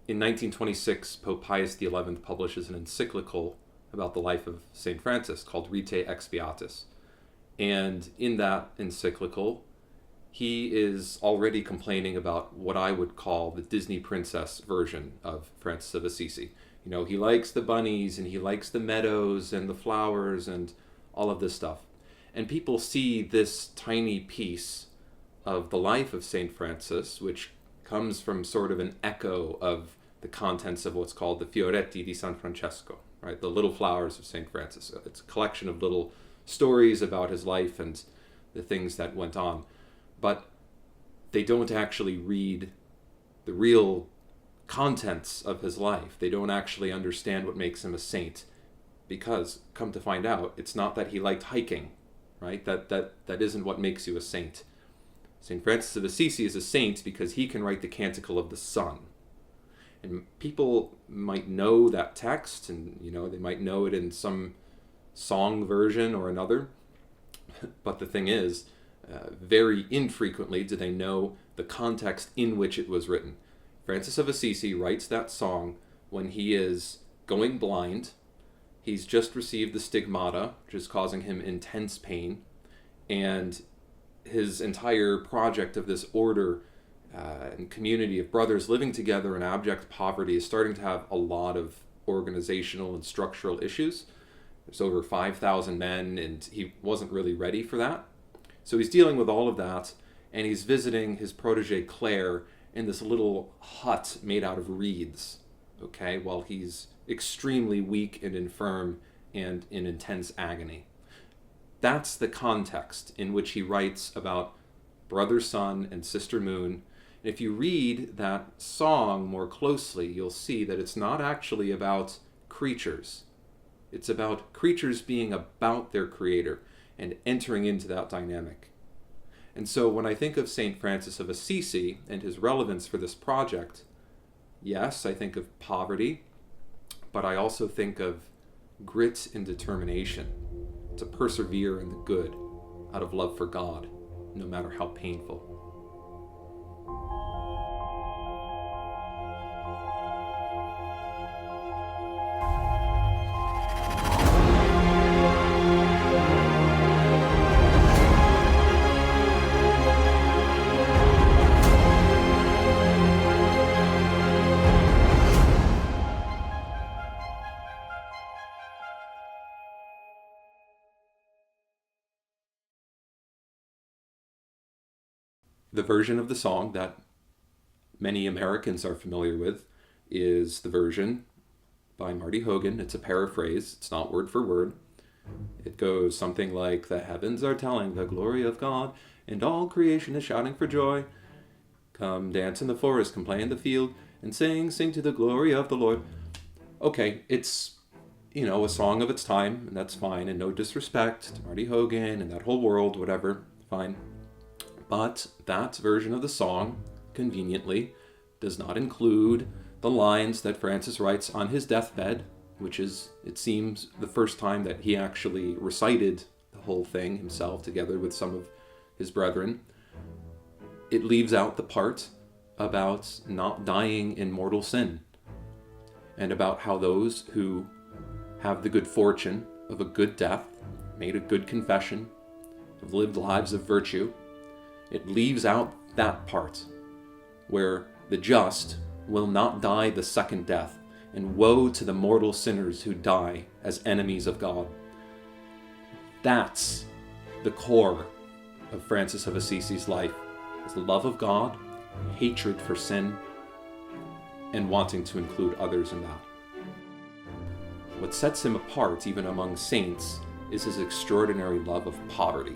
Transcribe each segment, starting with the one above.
In 1926, Pope Pius XI publishes an encyclical about the life of St. Francis called Rite Expiatus. And in that encyclical, he is already complaining about what I would call the Disney princess version of Francis of Assisi. You know, he likes the bunnies and he likes the meadows and the flowers and all of this stuff. And people see this tiny piece of the life of St. Francis, which comes from sort of an echo of the contents of what's called the Fioretti di San Francesco, right? The little flowers of St. Francis. It's a collection of little stories about his life and the things that went on. But they don't actually read the real contents of his life. They don't actually understand what makes him a saint, because, come to find out, it's not that he liked hiking, right? That isn't what makes you a saint. St. Francis of Assisi is a saint because he can write the Canticle of the Sun. And people might know that text, and they might know it in some song version or another. But the thing is, very infrequently do they know the context in which it was written. Francis of Assisi writes that song when he is going blind. He's just received the stigmata, which is causing him intense pain, and his entire project of this order and community of brothers living together in abject poverty is starting to have a lot of organizational and structural issues. There's over 5,000 men, and he wasn't really ready for that. So he's dealing with all of that, and he's visiting his protege Claire in this little hut made out of reeds, okay, while he's extremely weak and infirm and in intense agony. That's the context in which he writes about Brother Sun and Sister Moon. And if you read that song more closely, you'll see that it's not actually about creatures. It's about creatures being about their creator and entering into that dynamic. And so when I think of St. Francis of Assisi and his relevance for this project, yes, I think of poverty, but I also think of grit and determination to persevere in the good out of love for God, no matter how painful. The version of the song that many Americans are familiar with is the version by Marty Hogan. It's a paraphrase. It's not word for word. It goes something like, "The heavens are telling the glory of God, and all creation is shouting for joy. Come dance in the forest, come play in the field, and sing to the glory of the Lord." Okay, it's, a song of its time, and that's fine, and no disrespect to Marty Hogan and that whole world, whatever, fine. But that version of the song, conveniently, does not include the lines that Francis writes on his deathbed, which is, it seems, the first time that he actually recited the whole thing himself together with some of his brethren. It leaves out the part about not dying in mortal sin, and about how those who have the good fortune of a good death, made a good confession, have lived lives of virtue. It leaves out that part where the just will not die the second death, and woe to the mortal sinners who die as enemies of God. That's the core of Francis of Assisi's life, is the love of God, hatred for sin, and wanting to include others in that. What sets him apart, even among saints, is his extraordinary love of poverty.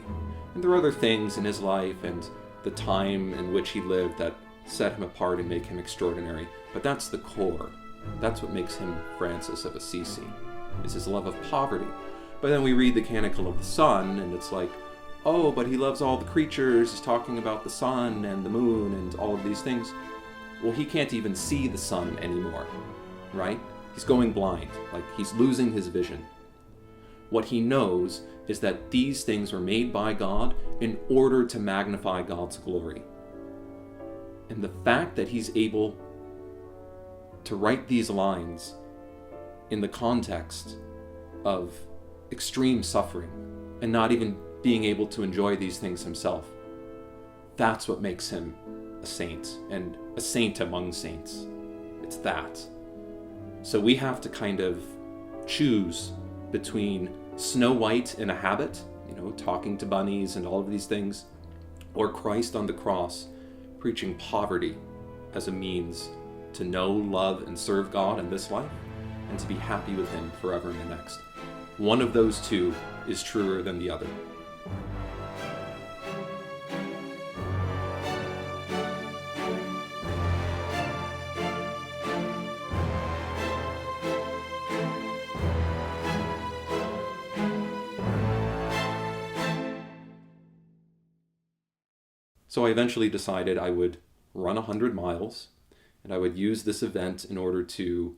And there are other things in his life and the time in which he lived that set him apart and make him extraordinary. But that's the core. That's what makes him Francis of Assisi, is his love of poverty. But then we read the Canticle of the Sun, and it's like, oh, but he loves all the creatures. He's talking about the sun and the moon and all of these things. Well, he can't even see the sun anymore, right? He's going blind, like he's losing his vision. What he knows is that these things were made by God in order to magnify God's glory. And the fact that he's able to write these lines in the context of extreme suffering and not even being able to enjoy these things himself. That's what makes him a saint, and a saint among saints. It's that. So we have to kind of choose between Snow White in a habit, talking to bunnies and all of these things, or Christ on the cross preaching poverty as a means to know, love, and serve God in this life, and to be happy with Him forever in the next. One of those two is truer than the other. So I eventually decided I would run 100 miles, and I would use this event in order to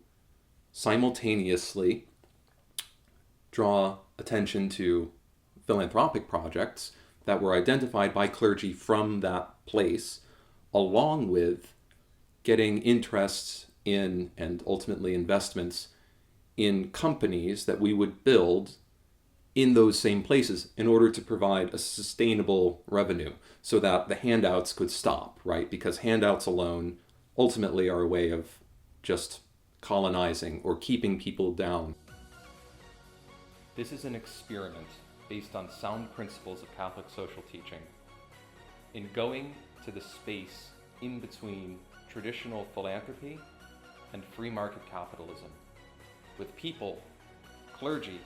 simultaneously draw attention to philanthropic projects that were identified by clergy from that place, along with getting interests in and ultimately investments in companies that we would build in those same places in order to provide a sustainable revenue so that the handouts could stop, right? Because handouts alone ultimately are a way of just colonizing or keeping people down. This is an experiment based on sound principles of Catholic social teaching. In going to the space in between traditional philanthropy and free market capitalism, with people, clergy,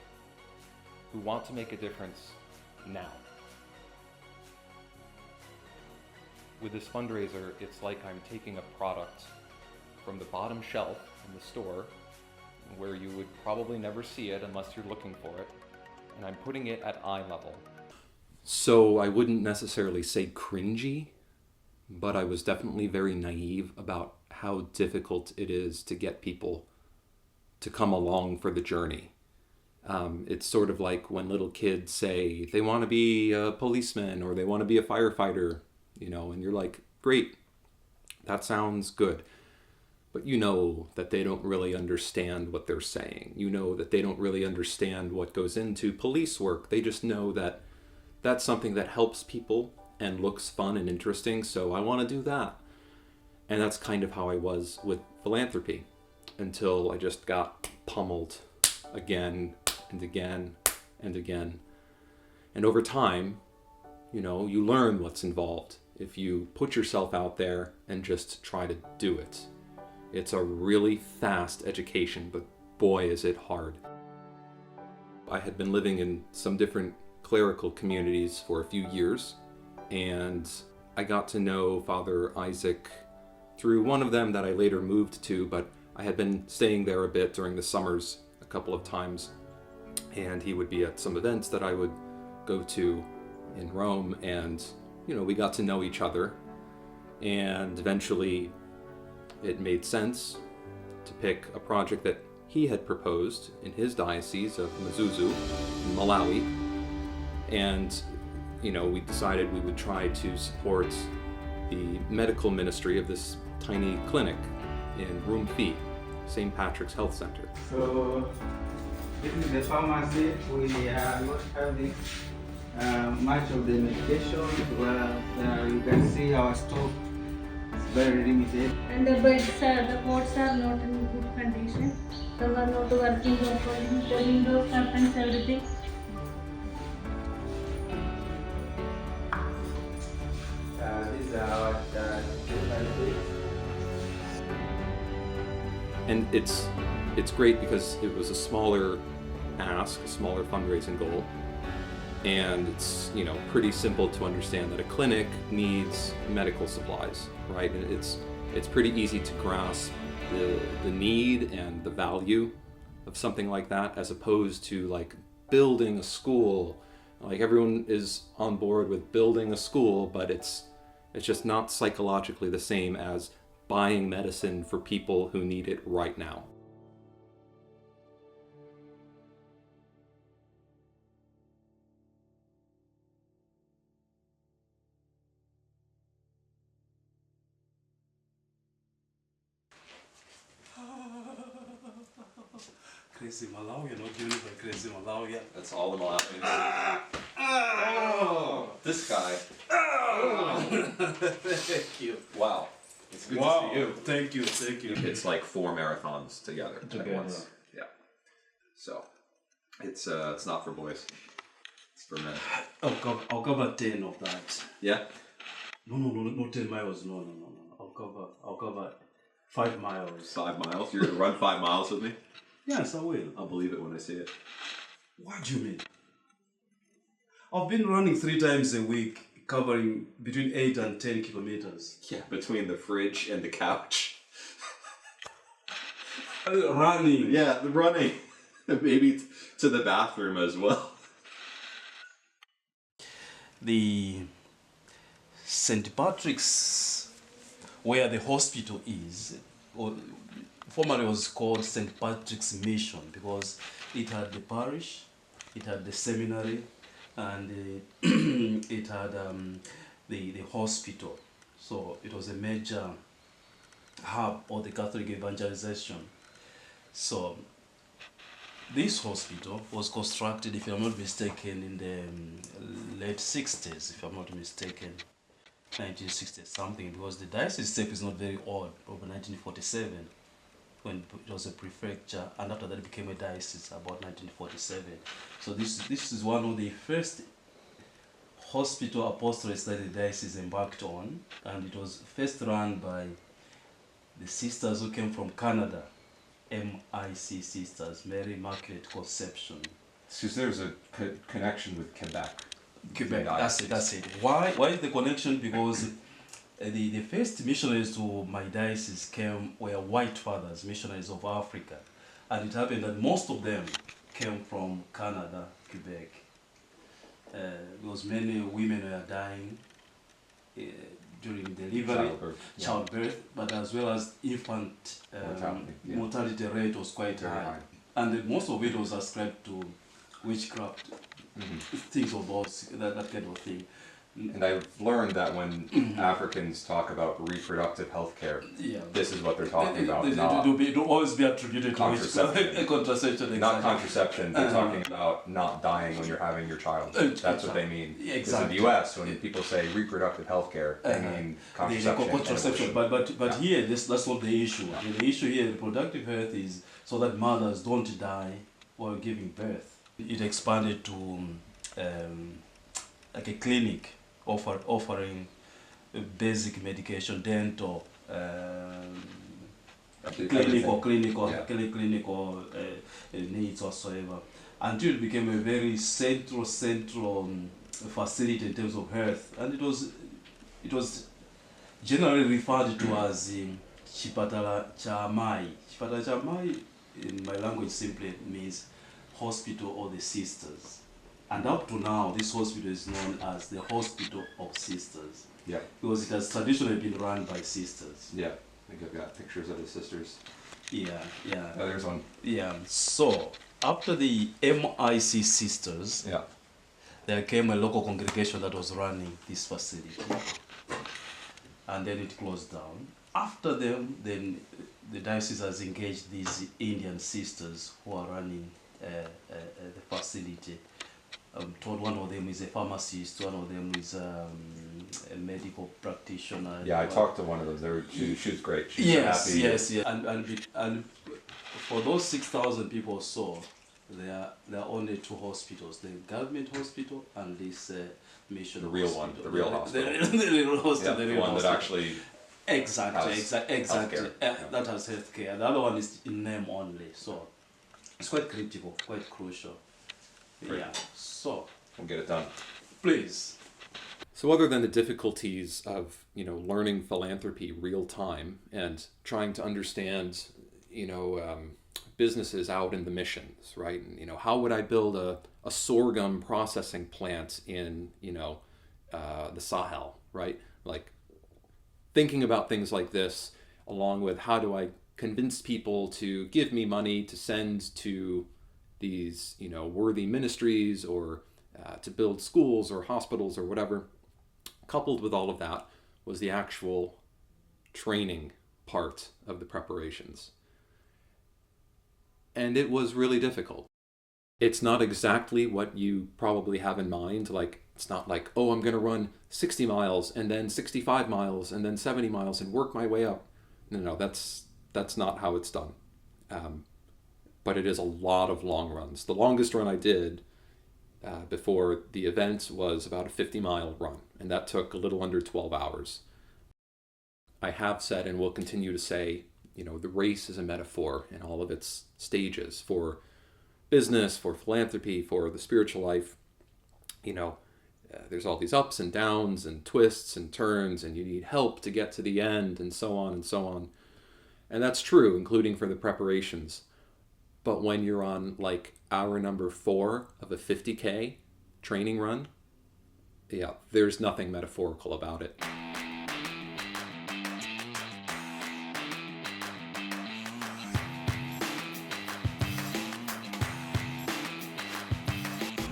who want to make a difference now. With this fundraiser, it's like I'm taking a product from the bottom shelf in the store, where you would probably never see it unless you're looking for it, and I'm putting it at eye level. So I wouldn't necessarily say cringy, but I was definitely very naive about how difficult it is to get people to come along for the journey. It's sort of like when little kids say they want to be a policeman or they want to be a firefighter, and you're like, great, that sounds good. But you know that they don't really understand what they're saying. You know that they don't really understand what goes into police work. They just know that that's something that helps people and looks fun and interesting, so I want to do that. And that's kind of how I was with philanthropy, until I just got pummeled again and again and again. And over time, you learn what's involved if you put yourself out there and just try to do it. It's a really fast education, but boy, is it hard. I had been living in some different clerical communities for a few years, and I got to know Father Isaac through one of them that I later moved to, but I had been staying there a bit during the summers a couple of times, and he would be at some events that I would go to in Rome, and we got to know each other, and eventually it made sense to pick a project that he had proposed in his diocese of Mzuzu in Malawi, and we decided we would try to support the medical ministry of this tiny clinic in Rumfi, St. Patrick's Health Center. So this is the pharmacy. We are not having much of the medication. Well, you can see our stock is very limited. And the pots are not in good condition. They were not working properly. The windows, curtains, everything. These are our And it's great because it was a smaller ask, a smaller fundraising goal, and it's pretty simple to understand that a clinic needs medical supplies, right? And it's pretty easy to grasp the need and the value of something like that, as opposed to like building a school. Like everyone is on board with building a school, but it's just not psychologically the same as buying medicine for people who need it right now. Crazy Malawi, not given by Crazy Malawi. That's all the Malawians. Oh, this guy. Thank you. Wow. It's good Wow. to see you. Thank you. It's like 4 marathons together at Together. once. Yeah. So, it's not for boys. It's for men. I'll cover 10 of that. Yeah? No, not 10 miles. No. I'll cover 5 miles. 5 miles? You're going to run 5 miles with me? Yes, I will. I'll believe it when I see it. What do you mean? I've been running 3 times a week, covering between 8 and 10 kilometers. Yeah, between the fridge and the couch. Running. Yeah, the running. Maybe to the bathroom as well. The St. Patrick's, where the hospital is, or formerly was called St. Patrick's Mission because it had the parish, it had the seminary, and it had the hospital. So it was a major hub of the Catholic evangelization. So this hospital was constructed, if I'm not mistaken, in the late 60s, if I'm not mistaken, 1960 something, because the diocese itself is not very old, probably 1947, when it was a prefecture, and after that it became a diocese about 1947. So this is one of the first hospital apostolates that the diocese embarked on, and it was first run by the sisters who came from Canada, MIC sisters, Mary Immaculate Conception. So there's a connection with Quebec. Quebec, that's it. Why is the connection? Because the first missionaries to my diocese were white fathers, missionaries of Africa. And it happened that most of them came from Canada, Quebec. Because many women were dying during delivery, childbirth, but as well as infant mortality rate was quite high. And most of it was ascribed to witchcraft, things of those, that kind of thing. And I've learned that when Africans talk about reproductive health care, this is what they're talking about. It will always be attributed to contraception. Contraception, exactly. Not contraception, they're talking about not dying when you're having your child. That's what they mean. Exactly. Because in the US, when people say reproductive health care, they mean contraception. But here, that's not the issue. The issue here, reproductive health, is so that mothers don't die while giving birth. It expanded to like a clinic offering basic medication, dental, clinical needs whatsoever, until it became a very central facility in terms of health, and it was generally referred to as Chipatala Chamai. Chipatala Chamai, in my language, simply means hospital of the sisters. And up to now, this hospital is known as the Hospital of Sisters. Yeah. Because it has traditionally been run by sisters. Yeah. I think I've got pictures of the sisters. Yeah. Oh, there's one. Yeah. So, after the MIC sisters, there came a local congregation that was running this facility. And then it closed down. After them, then the diocese has engaged these Indian sisters who are running the facility. I'm told one of them is a pharmacist, one of them is a medical practitioner. Yeah, I talked to one of them. She was great. She's happy. Yes. And for those 6,000 people or so, there are only 2 hospitals: the government hospital and this mission. The real hospital. one, the real hospital. The real hospital. Yeah, the one that actually. Exactly. Healthcare. That has healthcare. The other one is in name only, so it's quite critical, quite crucial. Great. Yeah. So We'll get it done. Please. So other than the difficulties of, learning philanthropy real time and trying to understand, businesses out in the missions, right? And, how would I build a sorghum processing plant in, the Sahel, right? Like thinking about things like this, along with how do I convince people to give me money to send to these, worthy ministries or to build schools or hospitals or whatever. Coupled with all of that was the actual training part of the preparations. And it was really difficult. It's not exactly what you probably have in mind. Like, it's not like, oh, I'm going to run 60 miles and then 65 miles and then 70 miles and work my way up. No, that's not how it's done. But it is a lot of long runs. The longest run I did before the event was about a 50-mile run, and that took a little under 12 hours. I have said and will continue to say, the race is a metaphor in all of its stages for business, for philanthropy, for the spiritual life. There's all these ups and downs and twists and turns, and you need help to get to the end, and so on and so on. And that's true, including for the preparations. But when you're on like hour number 4 of a 50K training run, yeah, there's nothing metaphorical about it.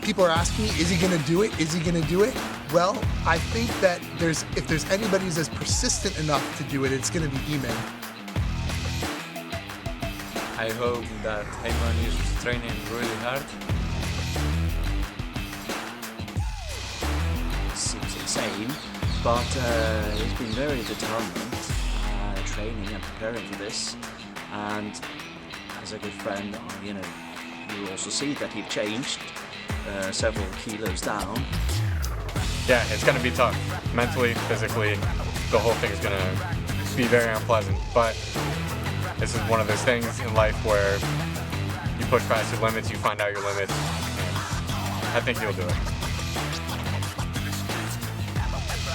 People are asking me, is he going to do it? Is he going to do it? Well, I think that if there's anybody who's as persistent enough to do it, it's going to be Eamon. I hope that Eamon is training really hard. Seems insane, but he's been very determined, training and preparing for this. And as a good friend, you also see that he changed several kilos down. Yeah, it's going to be tough. Mentally, physically, the whole thing is going to be very unpleasant. But this is one of those things in life where you push past your limits, you find out your limits, and I think you'll do it.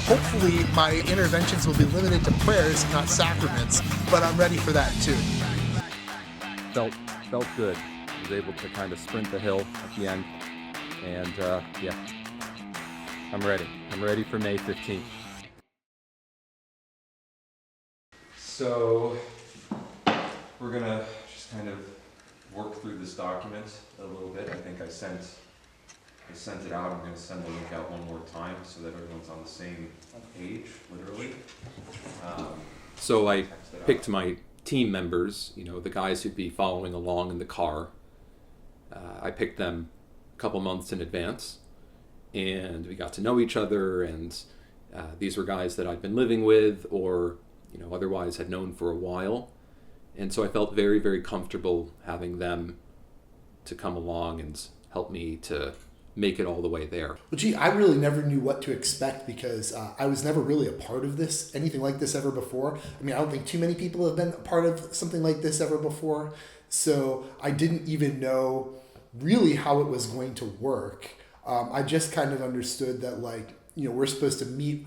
Hopefully my interventions will be limited to prayers, not sacraments, but I'm ready for that too. Felt good. I was able to kind of sprint the hill at the end. And yeah, I'm ready. I'm ready for May 15th. So we're gonna just kind of work through this document a little bit. I think I sent it out. I'm gonna send the link out one more time so that everyone's on the same page, literally. So I picked my team members, the guys who'd be following along in the car. I picked them couple months in advance, and we got to know each other, and these were guys that I'd been living with or otherwise had known for a while, and so I felt very, very comfortable having them to come along and help me to make it all the way there. Well, gee, I really never knew what to expect because I was never really a part of anything like this ever before. I mean, I don't think too many people have been a part of something like this ever before, so I didn't even know really how it was going to work. I just kind of understood that we're supposed to meet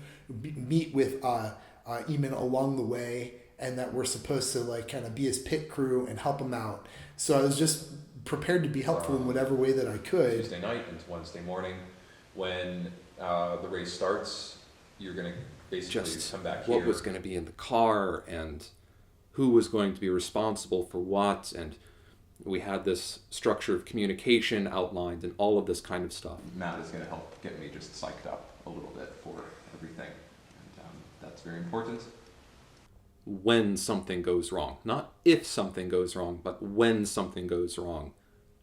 with Eamon along the way, and that we're supposed to kind of be his pit crew and help him out. So I was just prepared to be helpful in whatever way that I could. Tuesday night into Wednesday morning, when the race starts, you're going to basically just come back here. What was going to be in the car and who was going to be responsible for what, and we had this structure of communication outlined and all of this kind of stuff. Matt is going to help get me just psyched up a little bit for everything. And that's very important. When something goes wrong, not if something goes wrong, but when something goes wrong,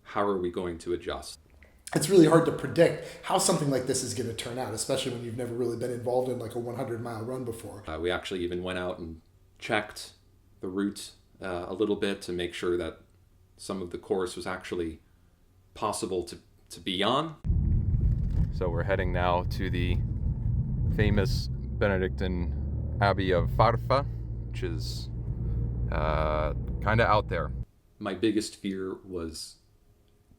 how are we going to adjust? It's really hard to predict how something like this is going to turn out, especially when you've never really been involved in like a 100-mile run before. We actually even went out and checked the route a little bit to make sure that some of the course was actually possible to be on. So we're heading now to the famous Benedictine Abbey of Farfa, which is kind of out there. My biggest fear was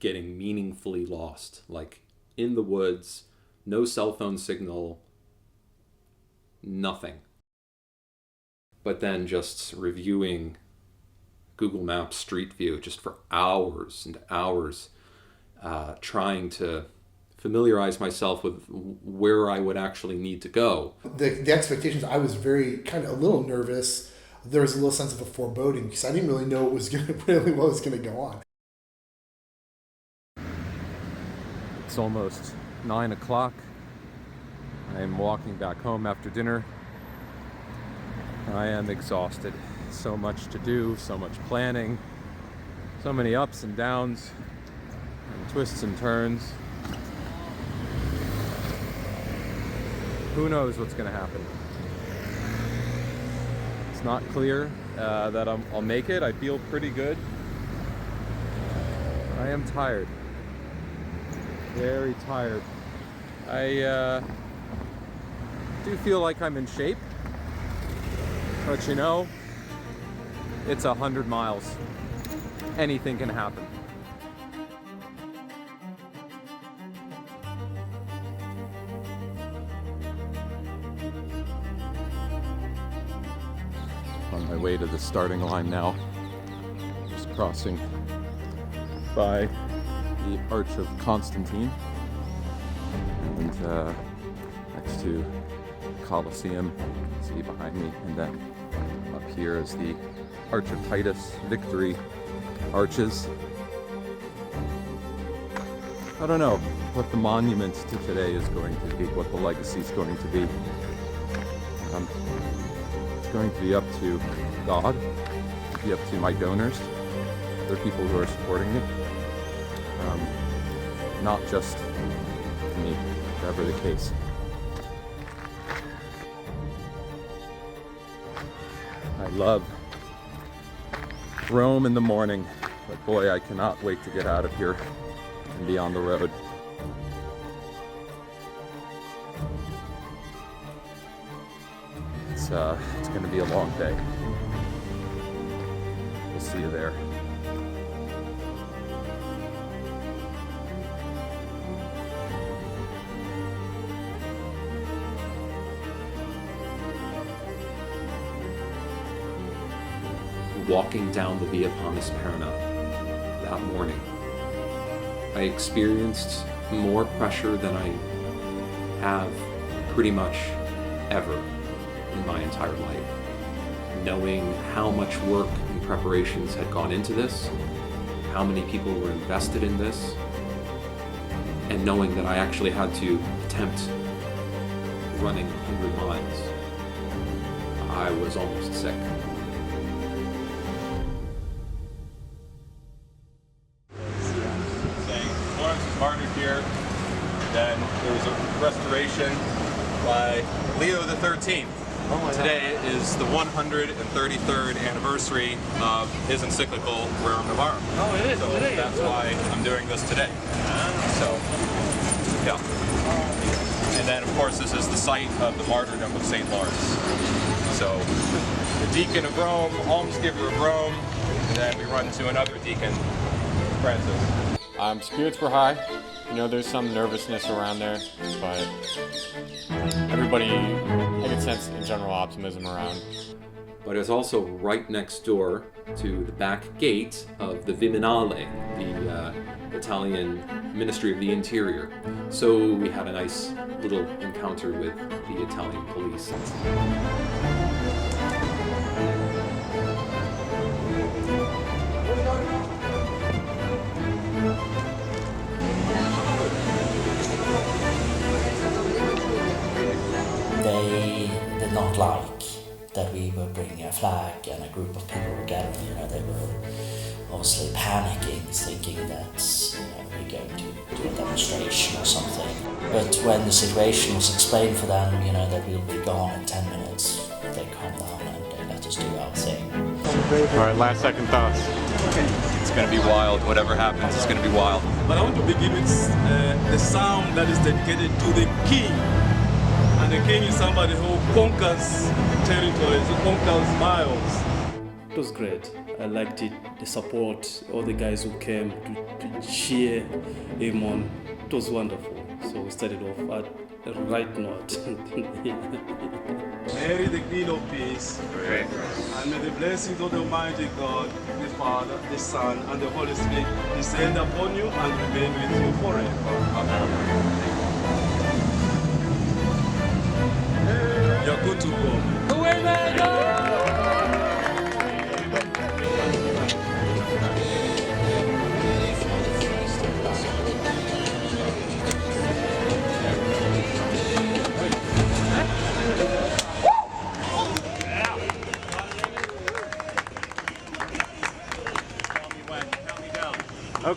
getting meaningfully lost, like in the woods, no cell phone signal, nothing. But then just reviewing Google Maps Street View just for hours and hours, trying to familiarize myself with where I would actually need to go. The expectations, I was a little nervous. There was a little sense of a foreboding because I didn't really know what was going to go on. It's almost 9 o'clock. I am walking back home after dinner. I am exhausted. So much to do, so much planning, So many ups and downs, and twists and turns. Who knows what's going to happen? It's not clear that I'll make it. I feel pretty good. I am tired. Very tired. I do feel like I'm in shape. But you know, it's 100 miles. Anything can happen. On my way to the starting line now, just crossing by the Arch of Constantine and next to Colosseum, see behind me, and then up here is the Arch of Titus, Victory Arches. I don't know what the monument to today is going to be, what the legacy is going to be. It's going to be up to God, be up to my donors, other people who are supporting me, not just me, whatever the case. I love Rome in the morning, but boy, I cannot wait to get out of here and be on the road. It's going to be a long day. We'll see you there. Walking down the Via Panisperna that morning, I experienced more pressure than I have pretty much ever in my entire life. Knowing how much work and preparations had gone into this, how many people were invested in this, and knowing that I actually had to attempt running 100 miles, I was almost sick. Martyred here. Then there was a restoration by Leo XIII. Today is the 133rd anniversary of his encyclical Rerum Novarum. Oh, it is. So today. that's why I'm doing this today. So, yeah. And then, of course, this is the site of the martyrdom of St. Lawrence. So, the deacon of Rome, almsgiver of Rome, and then we run to another deacon, Francis. Spirits were high. You know, there's some nervousness around there, but everybody, I could sense in general optimism around. But it's also right next door to the back gate of the Viminale, the Italian Ministry of the Interior. So we had a nice little encounter with the Italian police. They did not like that we were bringing a flag and a group of people were gathering. You know, they were obviously panicking, thinking that we're going to do a demonstration or something. But when the situation was explained for them, that we'll be gone in 10 minutes, they calmed down and they let us do our thing. All right, last second thoughts. It's going to be wild. Whatever happens, it's going to be wild. But I want to begin with the psalm that is dedicated to the king. And the king is somebody who conquers territories, who conquers miles. It was great. I liked it, the support, all the guys who came to cheer him on. It was wonderful. So we started off at the right note. Mary, the Queen of Peace, Okay. and may the blessings of the Almighty God, the Father, the Son, and the Holy Spirit descend upon you and remain with you forever. Amen. You're good to go.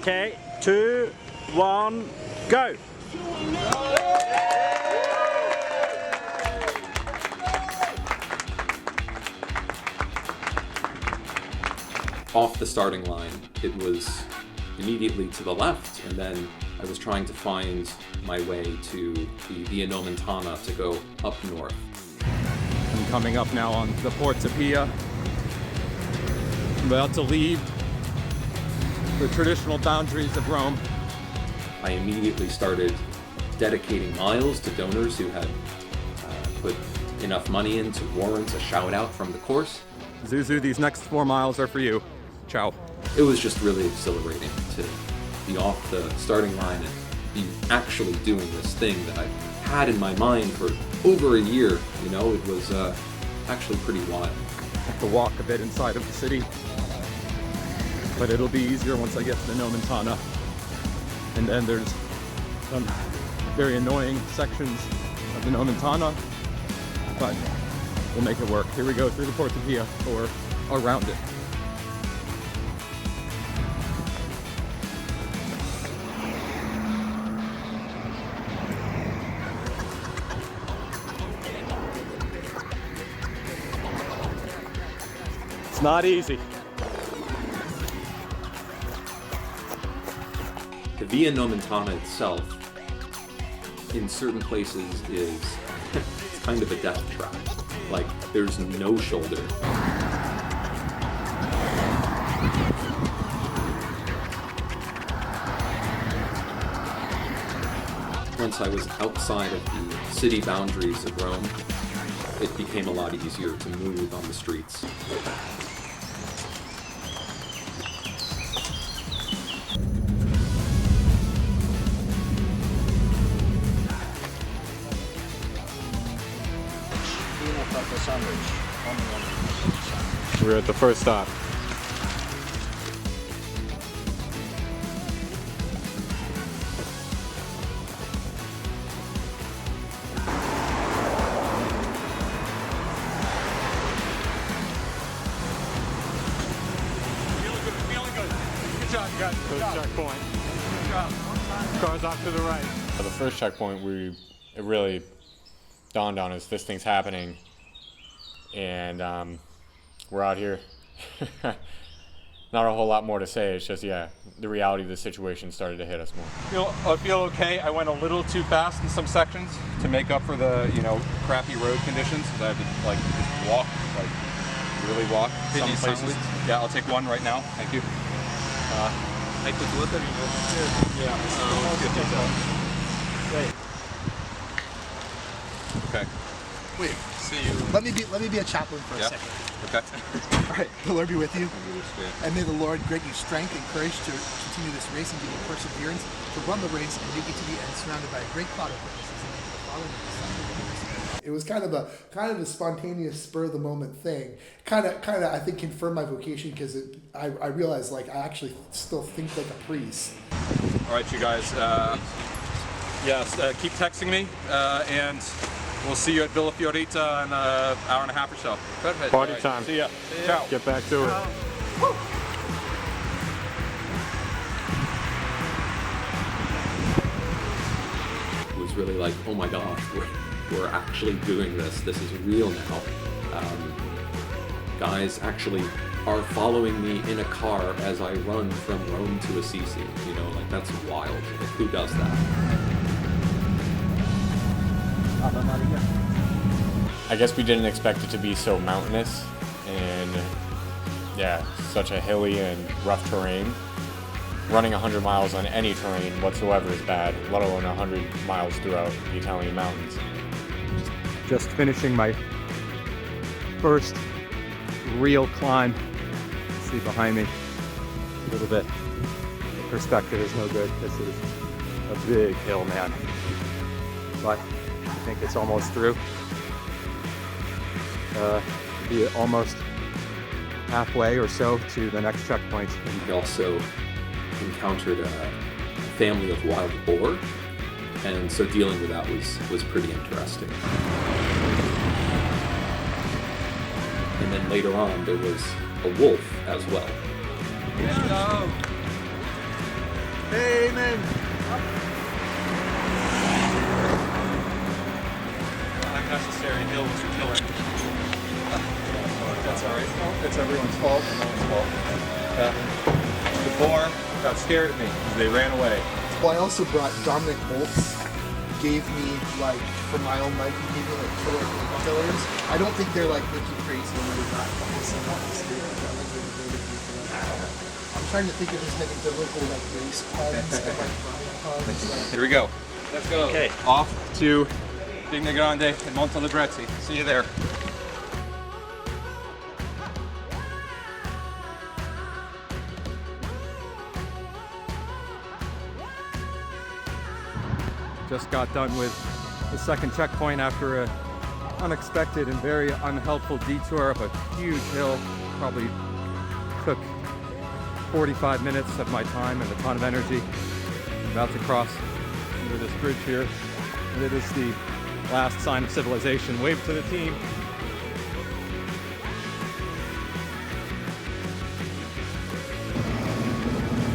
Okay, 2, 1, go! Off the starting line, it was immediately to the left, and then I was trying to find my way to the Via Nomentana to go up north. I'm coming up now on the Porta Pia. I'm about to leave the traditional boundaries of Rome. I immediately started dedicating miles to donors who had put enough money in to warrant a shout out from the course. Zuzu, these next 4 miles are for you. Ciao. It was just really exhilarating to be off the starting line and be actually doing this thing that I had in my mind for over a year. You know, it was actually pretty wild. I have to walk a bit inside of the city, but it'll be easier once I get to the Nomentana. And then there's some very annoying sections of the Nomentana, but we'll make it work. Here we go through the Porta Pia, or around it. It's not easy. The Via Nomentana itself, in certain places, is it's kind of a death trap. Like, there's no shoulder. Once I was outside of the city boundaries of Rome, it became a lot easier to move on the streets. We're at the first stop. Feeling good. Good job, you guys. First checkpoint. Good job. Cars off to the right. At the first checkpoint, it really dawned on us, this thing's happening, and we're out here. Not a whole lot more to say. It's just, yeah, the reality of the situation started to hit us more. I feel okay. I went a little too fast in some sections to make up for the, crappy road conditions. I had to just walk, really walk. Some places. Yeah, I'll take one right now. Thank you. I put water in your Yeah. Okay. Wait. See you. Let me be a chaplain for a second. Okay. All right. The Lord be with you. And may the Lord grant you strength and courage to continue this race and give you perseverance to run the race and make it to the end, surrounded by a great cloud of witnesses. In the name of the Father, and of the Son, and of the Holy Spirit. It was kind of a spontaneous, spur of the moment thing. Kind of, I think, confirmed my vocation because I realized I actually still think like a priest. All right, you guys. Keep texting me, and we'll see you at Villa Fiorita in an hour and a half or so. Perfect. Party time. See ya. Ciao. Get back to it. It was really like, oh my gosh, we're actually doing this. This is real now. Guys actually are following me in a car as I run from Rome to Assisi. That's wild. Who does that? I guess we didn't expect it to be so mountainous and, such a hilly and rough terrain. Running 100 miles on any terrain whatsoever is bad, let alone 100 miles throughout the Italian mountains. Just finishing my first real climb. See behind me a little bit. The perspective is no good. This is a big hill, man. But I think it's almost through. Be almost halfway or so to the next checkpoint. We also encountered a family of wild boar, and so dealing with that was pretty interesting. And then later on, there was a wolf as well. Amen. Unnecessary hill was killer. That's alright. It's everyone's fault. No one's fault. The boar got scared of me because they ran away. Well, I also brought Dominic Holtz. Gave me like for my own life. He gave me like killer painkillers. I don't think they're like make you crazy or whatever. I'm trying to think of as many biblical like race puns and like running puns. Here we go. Let's go. Okay. Off to Vigna Grande and Monte Librezzi. See you there. Just got done with the second checkpoint after an unexpected and very unhelpful detour up a huge hill. Probably took 45 minutes of my time and a ton of energy. I'm about to cross under this bridge here. And it is the last sign of civilization. Wave to the team.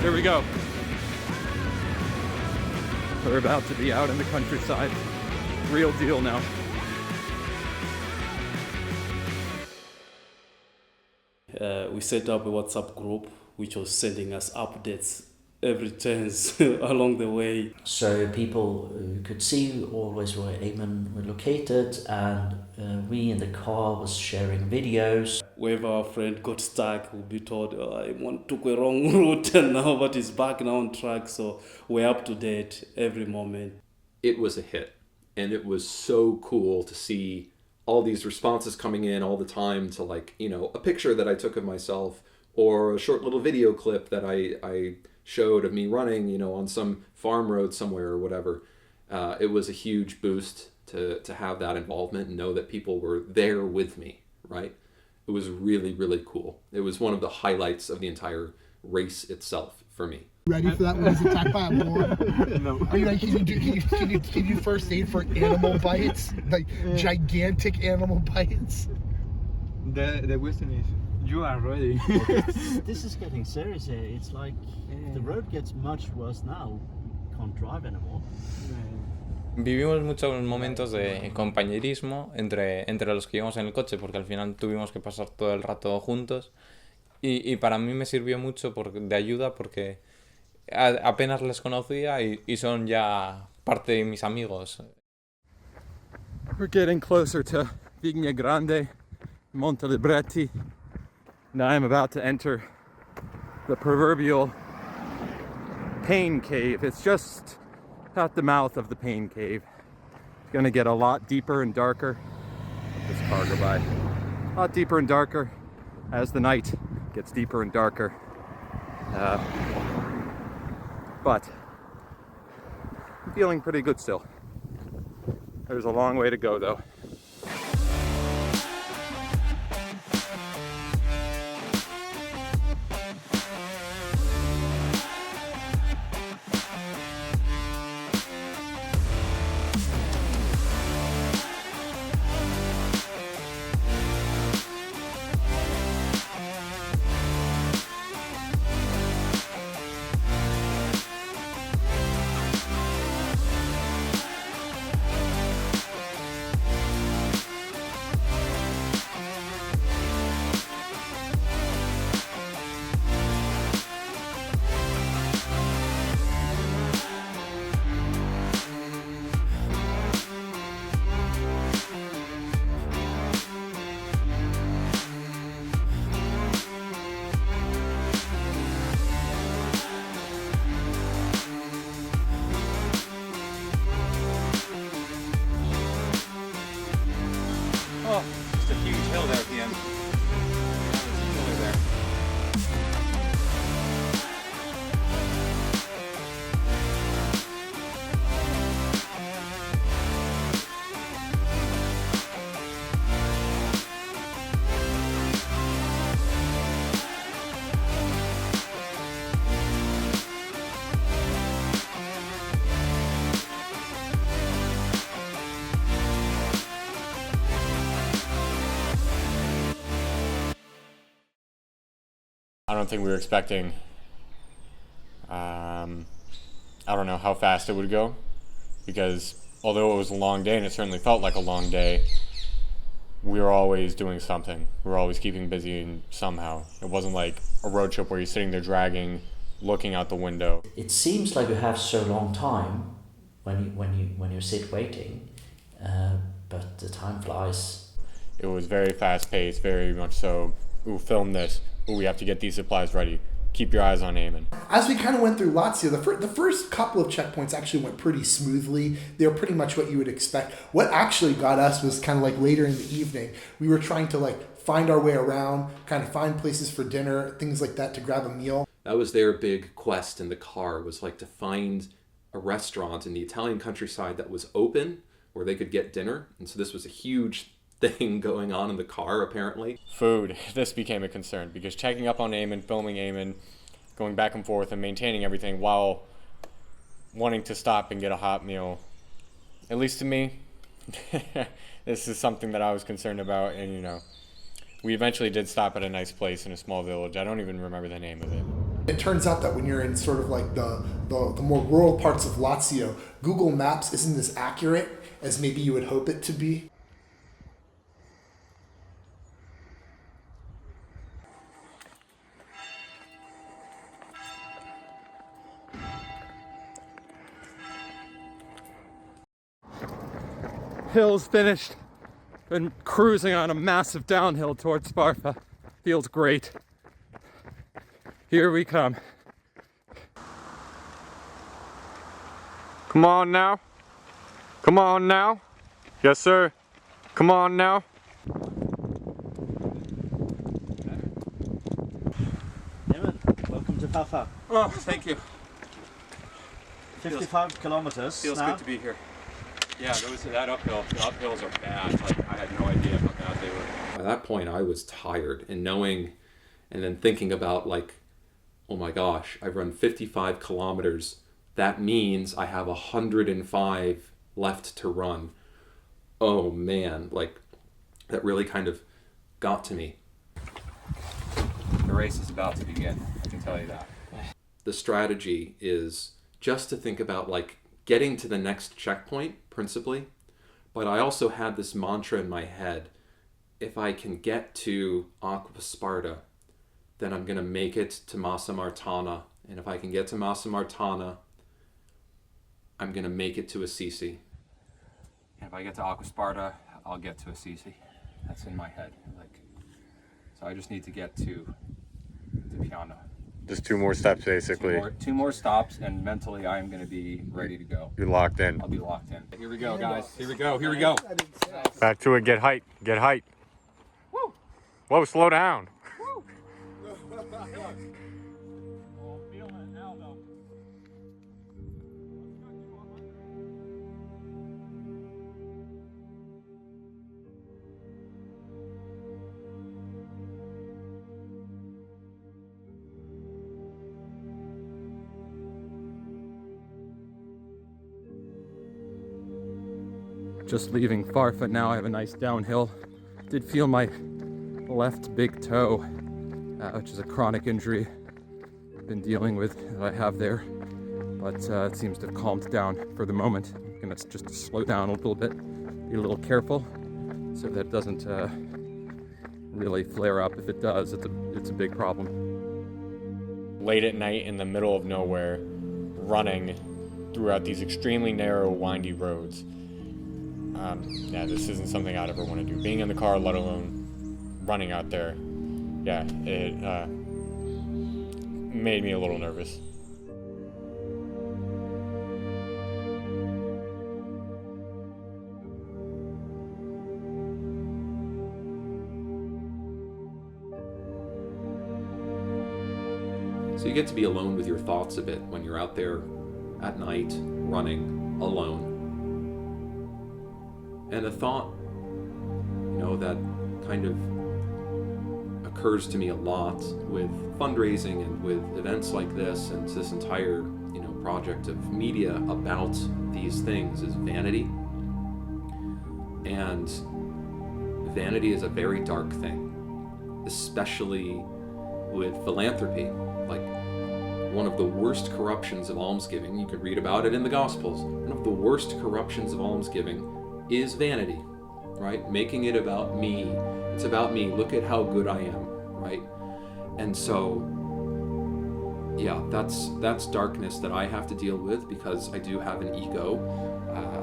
Here we go. We're about to be out in the countryside. Real deal now. We set up a WhatsApp group which was sending us updates every turns along the way. So people could see always where Eamon were located, and we in the car was sharing videos. Wherever our friend got stuck, we'll be told, oh, Eamon took a wrong route and now but he's back now on track. So we're up to date every moment. It was a hit, and it was so cool to see all these responses coming in all the time to, like, you know, a picture that I took of myself or a short little video clip that I showed of me running, you know, on some farm road somewhere or whatever. It was a huge boost to have that involvement and know that people were there with me, right? It was really, really cool. It was one of the highlights of the entire race itself for me. Ready for that when he's attacked by a boar? No. Are you like, can you first aid for animal bites? Like gigantic animal bites? The question is, you are ready. This is getting serious here. It's like if the road gets much worse now, can't drive anymore. Vivimos muchos momentos de compañerismo entre los que íbamos en el coche, porque al final tuvimos que pasar todo el rato juntos, y para mí me sirvió mucho de ayuda porque apenas les conocía y son ya parte de mis amigos. We're getting closer to Vigna Grande, Monte Librezzi. Now I'm about to enter the proverbial pain cave. It's just at the mouth of the pain cave. It's gonna get a lot deeper and darker. Let this car go by. A lot deeper and darker as the night gets deeper and darker. But I'm feeling pretty good still. There's a long way to go though. Oh, just a huge hill there at the end. Over there. I don't think we were expecting I don't know how fast it would go, because although it was a long day and it certainly felt like a long day, we were always doing something. We were always keeping busy somehow. It wasn't like a road trip where you're sitting there dragging, looking out the window. It seems like you have so long time when you sit waiting, but the time flies. It was very fast paced, very much so. Ooh, film this. Ooh, we have to get these supplies ready. Keep your eyes on Eamon. As we kind of went through Lazio, the first couple of checkpoints actually went pretty smoothly. They were pretty much what you would expect. What actually got us was kind of like later in the evening. We were trying to like find our way around, kind of find places for dinner, things like that to grab a meal. That was their big quest in the car, was like to find a restaurant in the Italian countryside that was open where they could get dinner. And so this was a huge thing going on in the car, apparently. Food. This became a concern because checking up on Eamon, filming Eamon, going back and forth and maintaining everything while wanting to stop and get a hot meal, at least to me, this is something that I was concerned about. And, you know, we eventually did stop at a nice place in a small village. I don't even remember the name of it. It turns out that when you're in sort of like the more rural parts of Lazio, Google Maps isn't as accurate as maybe you would hope it to be. Hill's finished. Been cruising on a massive downhill towards Sparfa. Feels great. Here we come. Come on now. Come on now. Yes, sir. Come on now. Eamon, welcome to Fafa. Oh, thank you. 55 kilometers Feels now. good to be here. Yeah, that uphill. The uphills are bad. Like, I had no idea how bad they were. By that point, I was tired, and knowing, and then thinking about like, oh my gosh, I've run 55 kilometers. That means I have 105 left to run. Oh man, like that really kind of got to me. The race is about to begin, I can tell you that. The strategy is just to think about like getting to the next checkpoint, principally, but I also had this mantra in my head: if I can get to Aqua Sparta, then I'm going to make it to Massa Martana, and if I can get to Massa Martana, I'm going to make it to Assisi. And if I get to Aqua Sparta, I'll get to Assisi. That's in my head. Like, so I just need to get to Piano. Just 2 more steps, basically. Two more stops, and mentally I am going to be ready to go. You're locked in. I'll be locked in. Here we go, guys. Here we go. Here we go. Back to it. Get height. Get height. Woo! Whoa, slow down. Woo! Just leaving Farfa now. I have a nice downhill. Did feel my left big toe, which is a chronic injury I've been dealing with that I have there, but it seems to have calmed down for the moment. I'm gonna just slow down a little bit, be a little careful so that it doesn't really flare up. If it does, it's a big problem. Late at night in the middle of nowhere, running throughout these extremely narrow, windy roads. Yeah, this isn't something I'd ever want to do. Being in the car, let alone running out there, yeah, it made me a little nervous. So you get to be alone with your thoughts a bit when you're out there at night, running, alone. And a thought, that kind of occurs to me a lot with fundraising and with events like this and this entire, project of media about these things is vanity. And vanity is a very dark thing, especially with philanthropy. Like, one of the worst corruptions of almsgiving, you could read about it in the Gospels, one of the worst corruptions of almsgiving is vanity, right? Making it about me. It's about me. Look at how good I am, right? And so, yeah, that's darkness that I have to deal with because I do have an ego.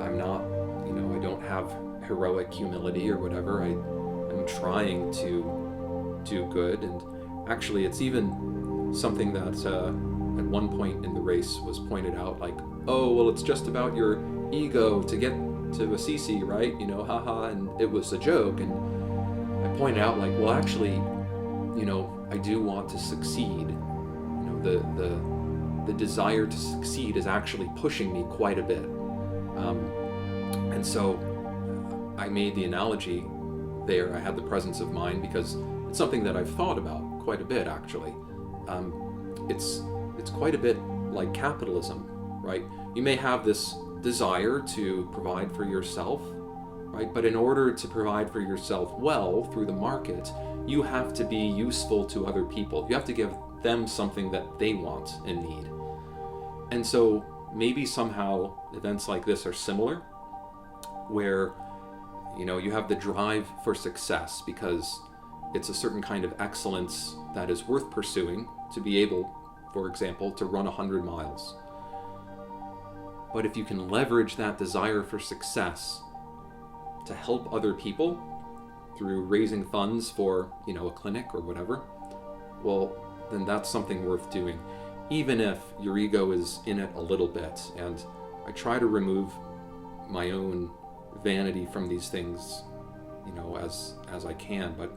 I'm not, I don't have heroic humility or whatever. I'm trying to do good, and actually it's even something that at one point in the race was pointed out, like, oh, well, it's just about your ego to get to Assisi, right? Haha, and it was a joke. And I pointed out, like, well, actually, I do want to succeed. The desire to succeed is actually pushing me quite a bit. And so I made the analogy there. I had the presence of mind because it's something that I've thought about quite a bit, actually. It's quite a bit like capitalism, right? You may have this desire to provide for yourself, right? But in order to provide for yourself well through the market, you have to be useful to other people. You have to give them something that they want and need. And so maybe somehow events like this are similar, where you have the drive for success because it's a certain kind of excellence that is worth pursuing to be able, for example, to run 100 miles. But if you can leverage that desire for success to help other people through raising funds for, a clinic or whatever, well, then that's something worth doing, even if your ego is in it a little bit. And I try to remove my own vanity from these things, as I can, but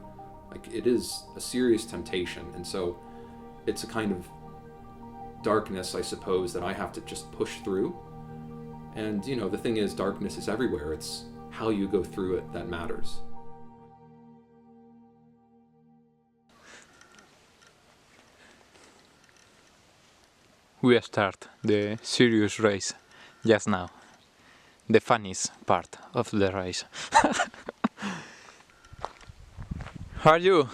it is a serious temptation. And so it's a kind of darkness, I suppose, that I have to just push through. And, the thing is, darkness is everywhere. It's how you go through it that matters. We start the serious race just now. The funniest part of the race. How are you?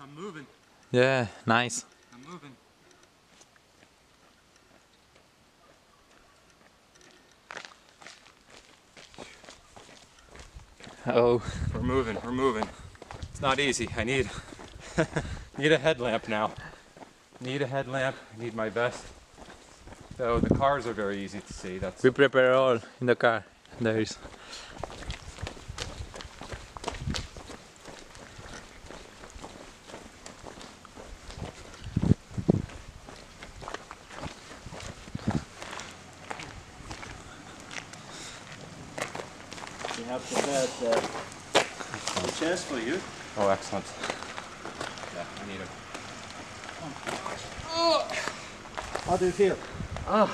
I'm moving. Yeah, nice. I'm moving. Oh. We're moving. It's not easy. I need a headlamp now. Need a headlamp. I need my vest. So the cars are very easy to see. We prepare all in the car. There is. We have prepared the chairs for you. Oh, excellent. Yeah, I need it. How do you feel? I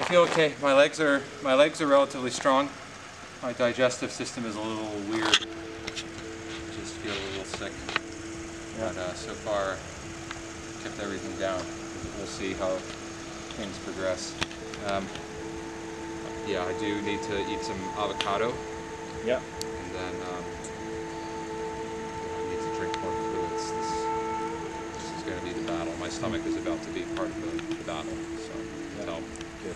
feel okay. My legs are relatively strong. My digestive system is a little weird. I just feel a little sick. Yeah. But so far, kept everything down. We'll see how things progress. Yeah, I do need to eat some avocado. Yeah. And then I need to drink more fluids. This is going to be the battle. My stomach is about to be part of the battle. So, Yeah. Good.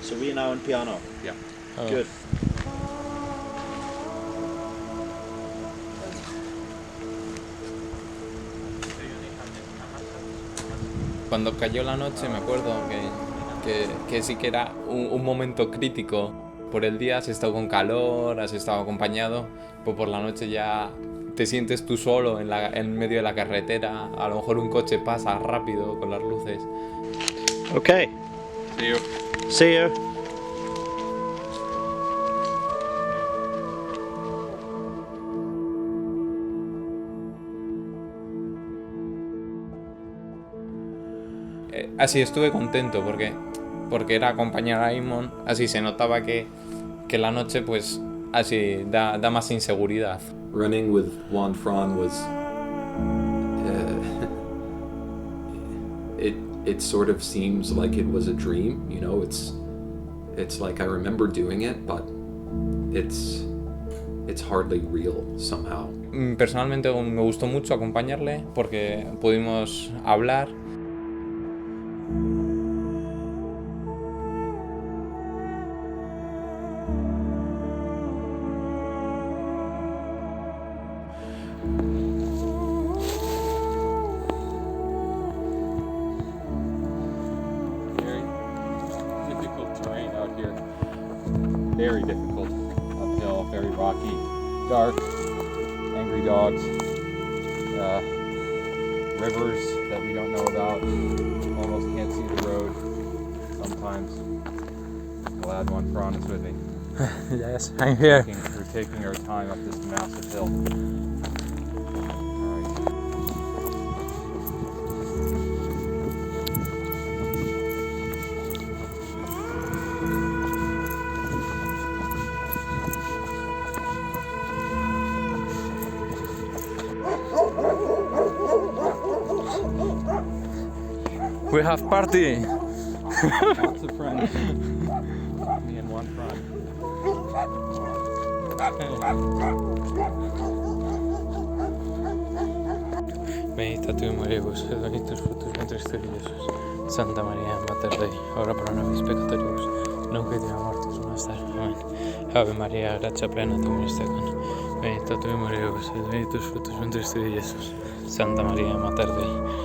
So we are now in piano. Yeah. Oh. Good. Cuando cayó la noche me acuerdo que sí que era un momento crítico. Por el día has estado con calor, has estado acompañado, pues por la noche ya te sientes tú solo en medio de la carretera. A lo mejor un coche pasa rápido con las luces. Okay. See you. See you. Así estuve contento porque era acompañar a Imon, así se notaba que la noche pues así da más inseguridad. Running with Juan Fran was it sort of seems like it was a dream, it's like I remember doing it, but it's it's hardly real somehow. Personalmente me gustó mucho acompañarle porque pudimos hablar. Very difficult. Uphill, very rocky, dark, angry dogs, rivers that we don't know about, almost can't see the road sometimes. Glad one Fran is with me. Yes, I'm here. We're taking our time up this massive hill. We have party. Lots of friends. Me and one friend. Bendita tu Marías, benditos frutos vientres de Jesús. Santa María, Mater Dei, ora pro nobis peccatoribus, nunc et in mortis nostra. Amén. Ave María, gratia plena, Dominus tecum. Bendita tu Marías, benditos frutos vientres de Jesús. Santa María, Mater Dei.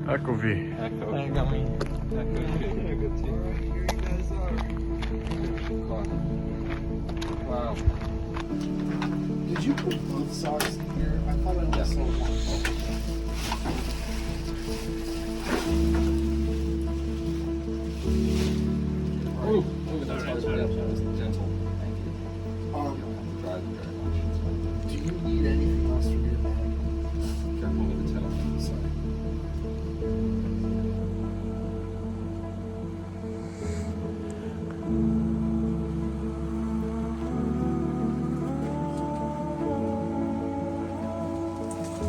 Eccovi. Wow. Did you put both socks in here? I thought I only saw one. Ooh, that's hard. That was gentle. Thank you. Do you need anything else from your bag? Careful with the tail. Sorry.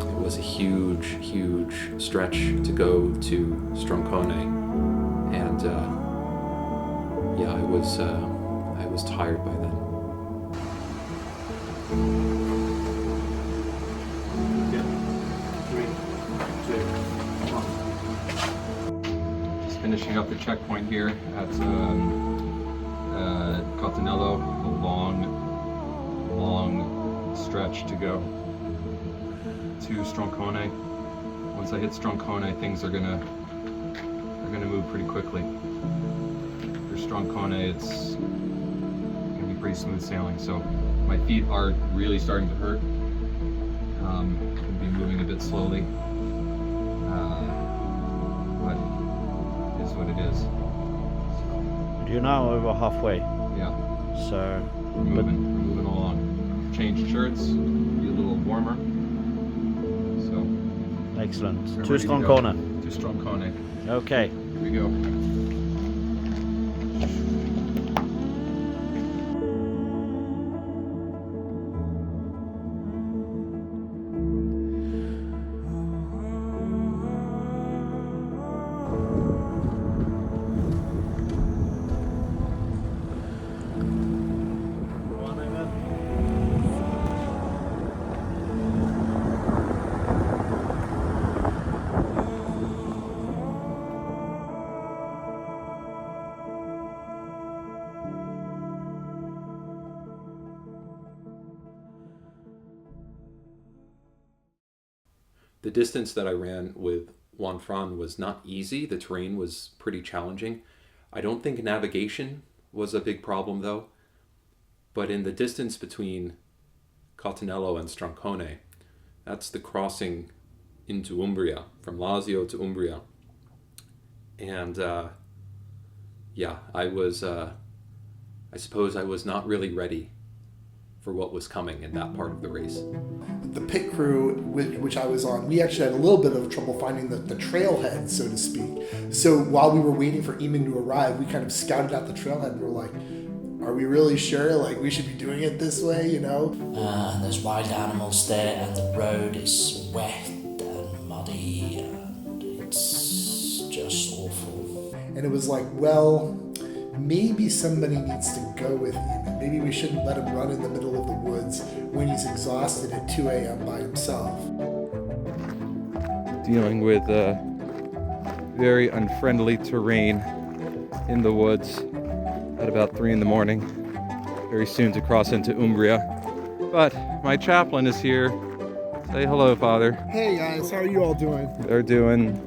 It was a huge stretch to go to Stroncone, and yeah, I was tired by then. Just finishing up the checkpoint here at Cotanello. A long stretch to go to Stroncone. Once I hit Stroncone, things are gonna move pretty quickly. For Stroncone, it's gonna be pretty smooth sailing. So my feet are really starting to hurt. Gonna be moving a bit slowly, but it is what it is. So, You're now over halfway, yeah, so we're moving along. Changed shirts, be a little warmer. So excellent. we're To ready strong to go. corner. To Stroncone. Okay. Here we go. The distance that I ran with Juan Fran was not easy. The terrain was pretty challenging. I don't think navigation was a big problem though. But in the distance between Cotanello and Stroncone, that's the crossing into Umbria, from Lazio to Umbria. And yeah, I suppose I was not really ready for what was coming in that part of the race. The pit crew, which I was on, we actually had a little bit of trouble finding the trailhead, so to speak. So while we were waiting for Eamon to arrive, we kind of scouted out the trailhead and we're like, are we really sure? Like, we should be doing it this way, you know? And there's wild animals there, and the road is wet and muddy, and it's just awful. And it was like, well, maybe somebody needs to go with him. Maybe we shouldn't let him run in the middle of the woods when he's exhausted at 2 a.m. by himself. Dealing with very unfriendly terrain in the woods at about 3 in the morning. Very soon to cross into Umbria. But my chaplain is here. Say hello, Father. Hey guys, how are you all doing? They're doing,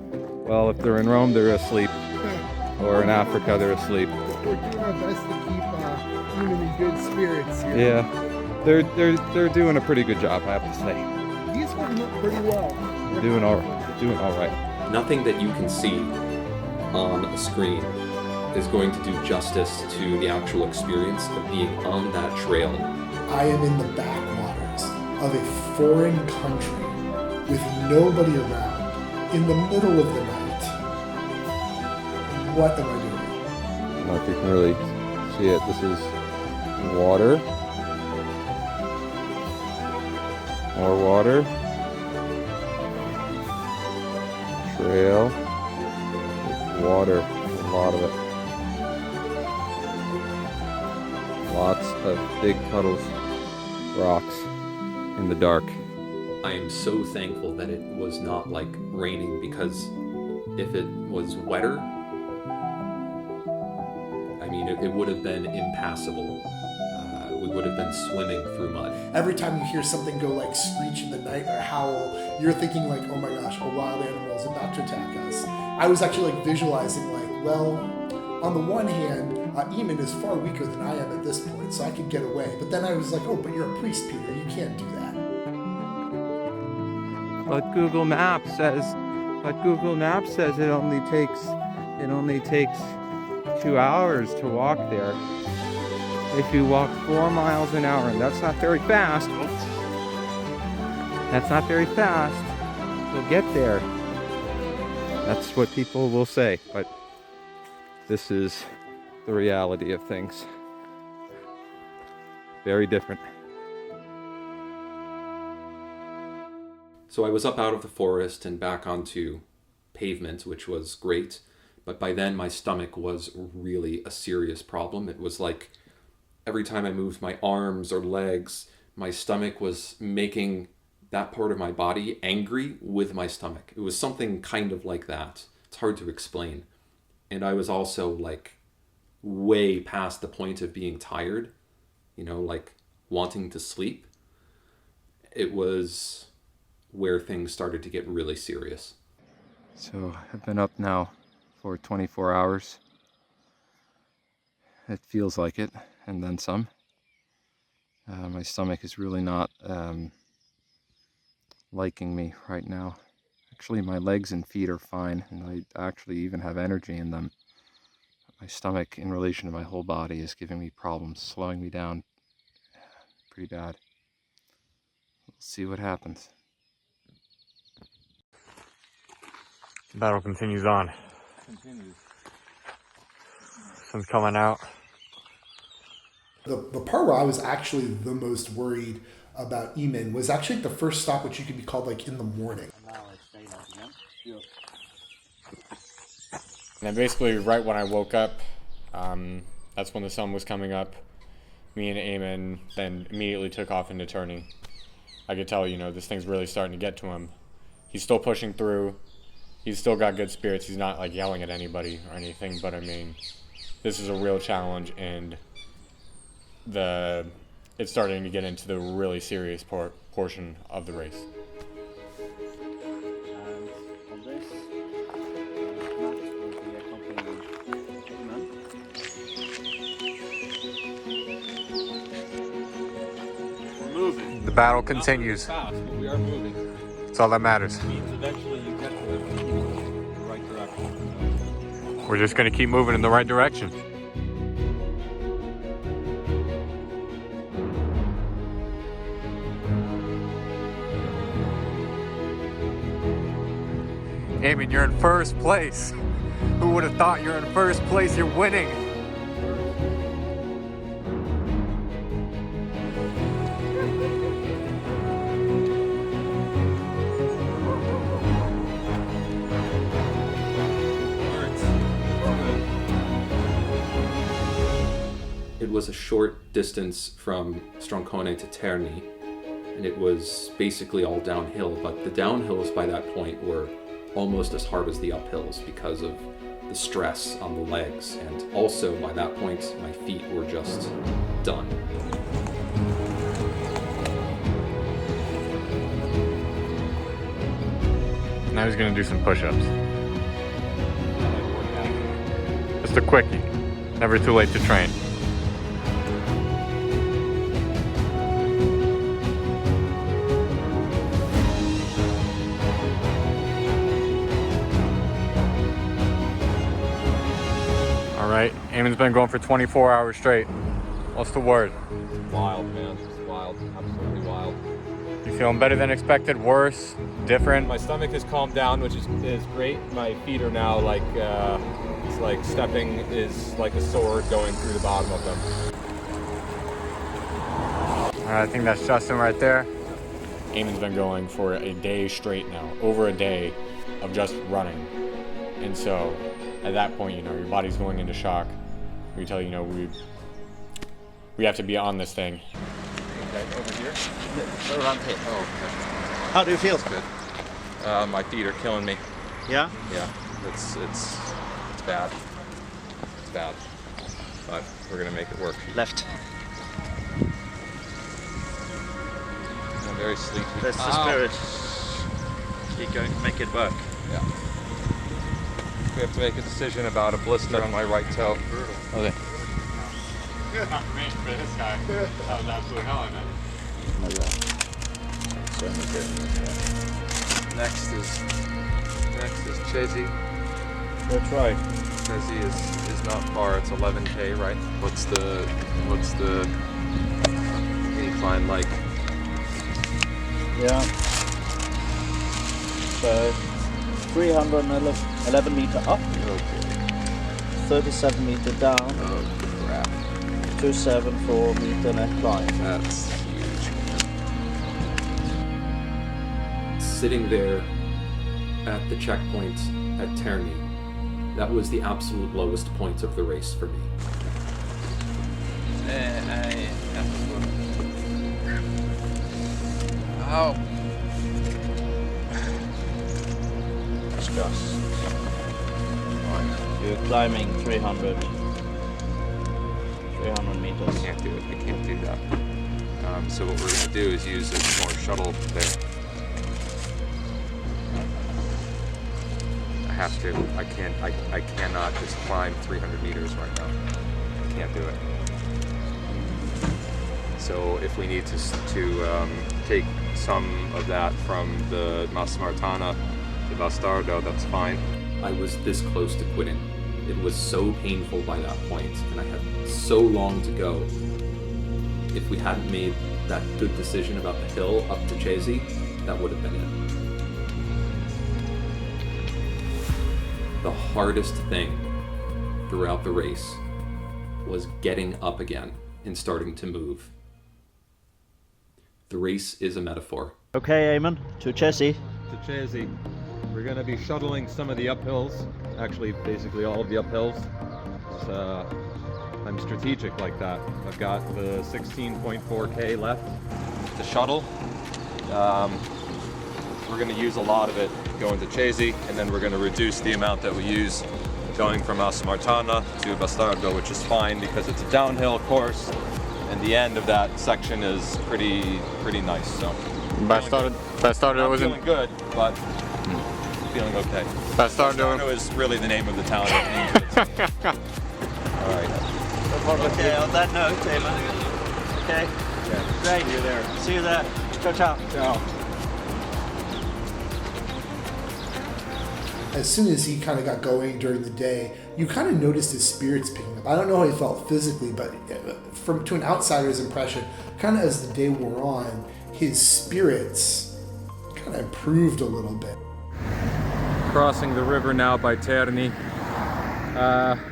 well, if they're in Rome, they're asleep. Or in Africa, they're asleep. We're doing our best to keep human in good spirits here. Yeah, they're doing a pretty good job, I have to say. He's holding up pretty well. They're doing all right. Nothing that you can see on a screen is going to do justice to the actual experience of being on that trail. I am in the backwaters of a foreign country with nobody around in the middle of the night. What am I doing? I don't know if you can really see it. This is water. More water. Trail. Water. A lot of it. Lots of big puddles, rocks in the dark. I am so thankful that it was not like raining, because if it was wetter, I mean, it would have been impassable. We would have been swimming through mud. Every time you hear something go like screech in the night or howl, you're thinking like, oh my gosh, a wild animal is about to attack us. I was actually like visualizing like, well, on the one hand, Eamon is far weaker than I am at this point, so I could get away. But then I was like, oh, but you're a priest, Peter. You can't do that. But Google Maps says it only takes 2 hours to walk there. If you walk 4 miles an hour, and that's not very fast. That's not very fast. You'll get there. That's what people will say, but this is the reality of things. Very different. So I was up out of the forest and back onto pavement, which was great. But by then my stomach was really a serious problem. It was like every time I moved my arms or legs, my stomach was making that part of my body angry with my stomach. It was something kind of like that. It's hard to explain. And I was also like way past the point of being tired, you know, like wanting to sleep. It was where things started to get really serious. So I've been up now for 24 hours. It feels like it, and then some. My stomach is really not liking me right now. Actually, my legs and feet are fine, and I actually even have energy in them. My stomach, in relation to my whole body, is giving me problems, slowing me down pretty bad. We'll see what happens. The battle continues on. Sun's coming out. The part where I was actually the most worried about Eamon was actually the first stop, which you could be called like in the morning. And basically right when I woke up, that's when the sun was coming up. Me and Eamon then immediately took off into turning. I could tell, you know, this thing's really starting to get to him. He's still pushing through. He's still got good spirits. He's not like yelling at anybody or anything, but I mean, this is a real challenge, and it's starting to get into the really serious portion of the race. On this, Matt will be accompanying Eamon. We're moving. The battle continues. Fast, but we are moving. That's all that matters. It means eventually you get to the right direction. We're just going to keep moving in the right direction. Eamon, you're in first place. Who would have thought you're in first place? You're winning. It was a short distance from Stroncone to Terni, and it was basically all downhill, but the downhills by that point were almost as hard as the uphills because of the stress on the legs, and also by that point my feet were just done. Now he's gonna do some push-ups. Just a quickie. Never too late to train. All right, Eamon's been going for 24 hours straight. What's the word? Wild, man. It's wild. Absolutely wild. You feeling better than expected? Worse? Different? My stomach has calmed down, which is great. My feet are now like, it's like stepping is like a sword going through the bottom of them. All right, I think that's Justin right there. Eamon's been going for a day straight now, over a day of just running. And so at that point, you know, your body's going into shock. We tell you, you know, we have to be on this thing. Okay, over here. Around here. Oh, okay. How do you feel? That's good. My feet are killing me. Yeah? Yeah, it's bad. It's bad. But we're gonna make it work. Left. I'm very sleepy. That's the spirit. Keep going to make it work. Yeah. We have to make a decision about a blister on my right toe. Okay. Not for me, for this guy. That was absolute hell, I meant. Next is Chesi. That's right. Chesi is not far. It's 11K, right? What's the incline like? Yeah. So 311 meter up. Okay. 37 meter down. Oh crap. 274 meter net climb. That's huge. Sitting there at the checkpoint at Terni, that was the absolute lowest point of the race for me. Ow. Discuss. You're climbing 300 meters. I can't do it. I can't do that. So what we're going to do is use a more shuttle there. I have to. I cannot just climb 300 meters right now. I can't do it. So if we need to take some of that from the Masmartana to Bastardo, that's fine. I was this close to quitting. It was so painful by that point, and I had so long to go. If we hadn't made that good decision about the hill up to Chesi, that would have been it. The hardest thing throughout the race was getting up again and starting to move. The race is a metaphor. Okay, Eamon, to Chesi. To Chesi. We're going to be shuttling some of the uphills, actually basically all of the uphills. I'm strategic like that. I've got the 16.4K left to shuttle. We're going to use a lot of it going to Chesi, and then we're going to reduce the amount that we use going from Martana to Bastardo, which is fine because it's a downhill course, and the end of that section is pretty nice. So Bastardo wasn't feeling good, but feeling okay. Bastardo is really the name of the town. All right. Okay, on that note, Eamon. Okay. Great. See you there. See you there. Ciao, ciao. Ciao. As soon as he kind of got going during the day, you kind of noticed his spirits picking up. I don't know how he felt physically, but to an outsider's impression, kind of as the day wore on, his spirits kind of improved a little bit. Crossing the river now by Terni.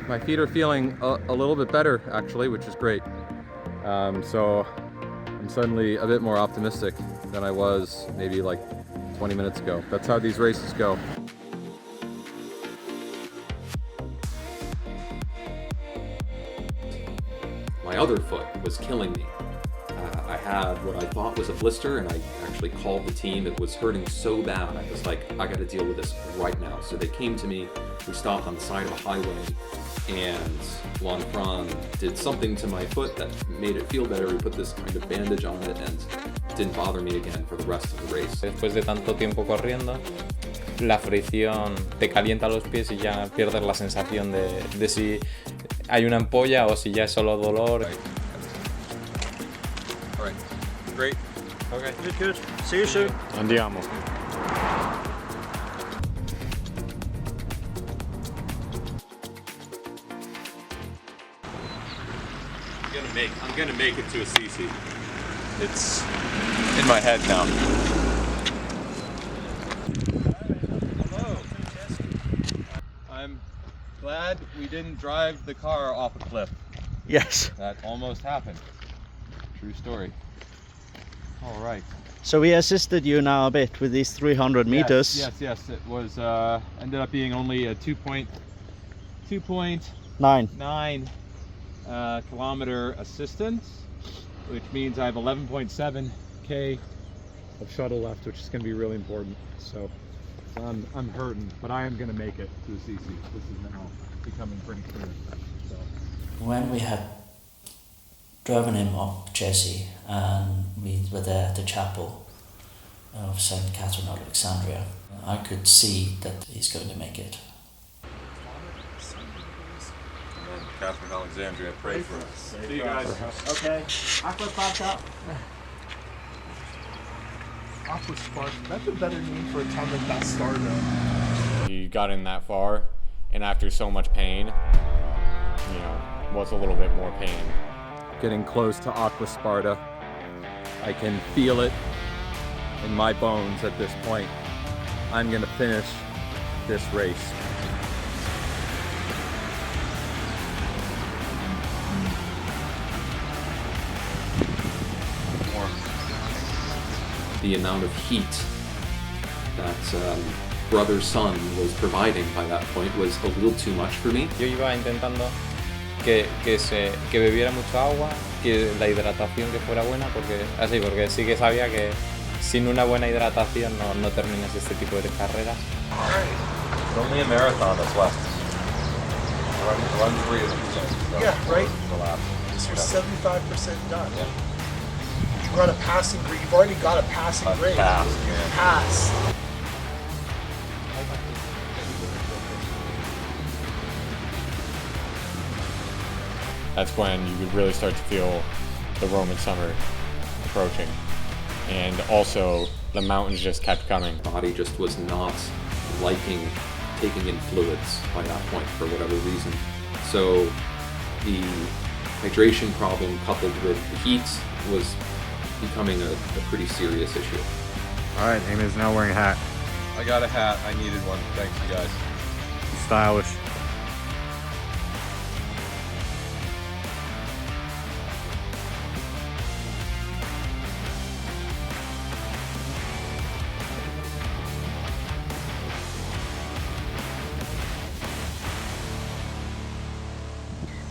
My feet are feeling a little bit better, actually, which is great. So I'm suddenly a bit more optimistic than I was maybe like 20 minutes ago. That's how these races go. my other foot was killing me. I had what I thought was a blister, and I actually called the team. It was hurting so bad. I was like, I got to deal with this right now. So they came to me. We stopped on the side of a highway, and Juan Fran did something to my foot that made it feel better. We put this kind of bandage on it, and it didn't bother me again for the rest of the race. Después de tanto tiempo corriendo, la fricción te calienta los pies y ya pierdes la sensación de si hay una ampolla o si ya es solo dolor. All right. Great. Okay. Good. See you soon. Andiamo. I'm gonna make it to a CC. It's in my head now. Hello. I'm glad we didn't drive the car off a cliff. Yes. That almost happened. True story. All right. So we assisted you now a bit with these 300 meters. Yes. It was ended up being only a 2.9 kilometer assistance, which means I have 11.7K Of shuttle left, which is going to be really important. So I'm hurting, but I am going to make it to the CC. This is now becoming pretty clear. So. When we had driven him up Jesse, and we were there at the chapel of St. Catherine of Alexandria, I could see that he's going to make it. Catherine Alexandria, pray for us. See you guys. Okay. Aquasparta. Aquasparta. That's a better name for a town than Bastardo. He got in that far, and after so much pain, what's a little bit more pain? Getting close to Aquasparta. I can feel it in my bones at this point. I'm gonna finish this race. The amount of heat that brother's son was providing by that point was a little too much for me. Yo iba intentando que bebiera mucho agua, que la hidratación que fuera buena, porque sí que sabía que sin una buena hidratación no terminas este tipo de carreras. It's only a marathon that's left. Run 3 of them. So Yeah, right. The last. So you're 75% done. Yeah. You got a passing grade. You've already got a passing grade. Pass. Pass. That's when you really start to feel the Roman summer approaching. And also, the mountains just kept coming. Body just was not liking taking in fluids by that point for whatever reason. So the hydration problem coupled with the heat was becoming a pretty serious issue. Alright, Eamon's now wearing a hat. I got a hat. I needed one. Thanks, you guys. Stylish.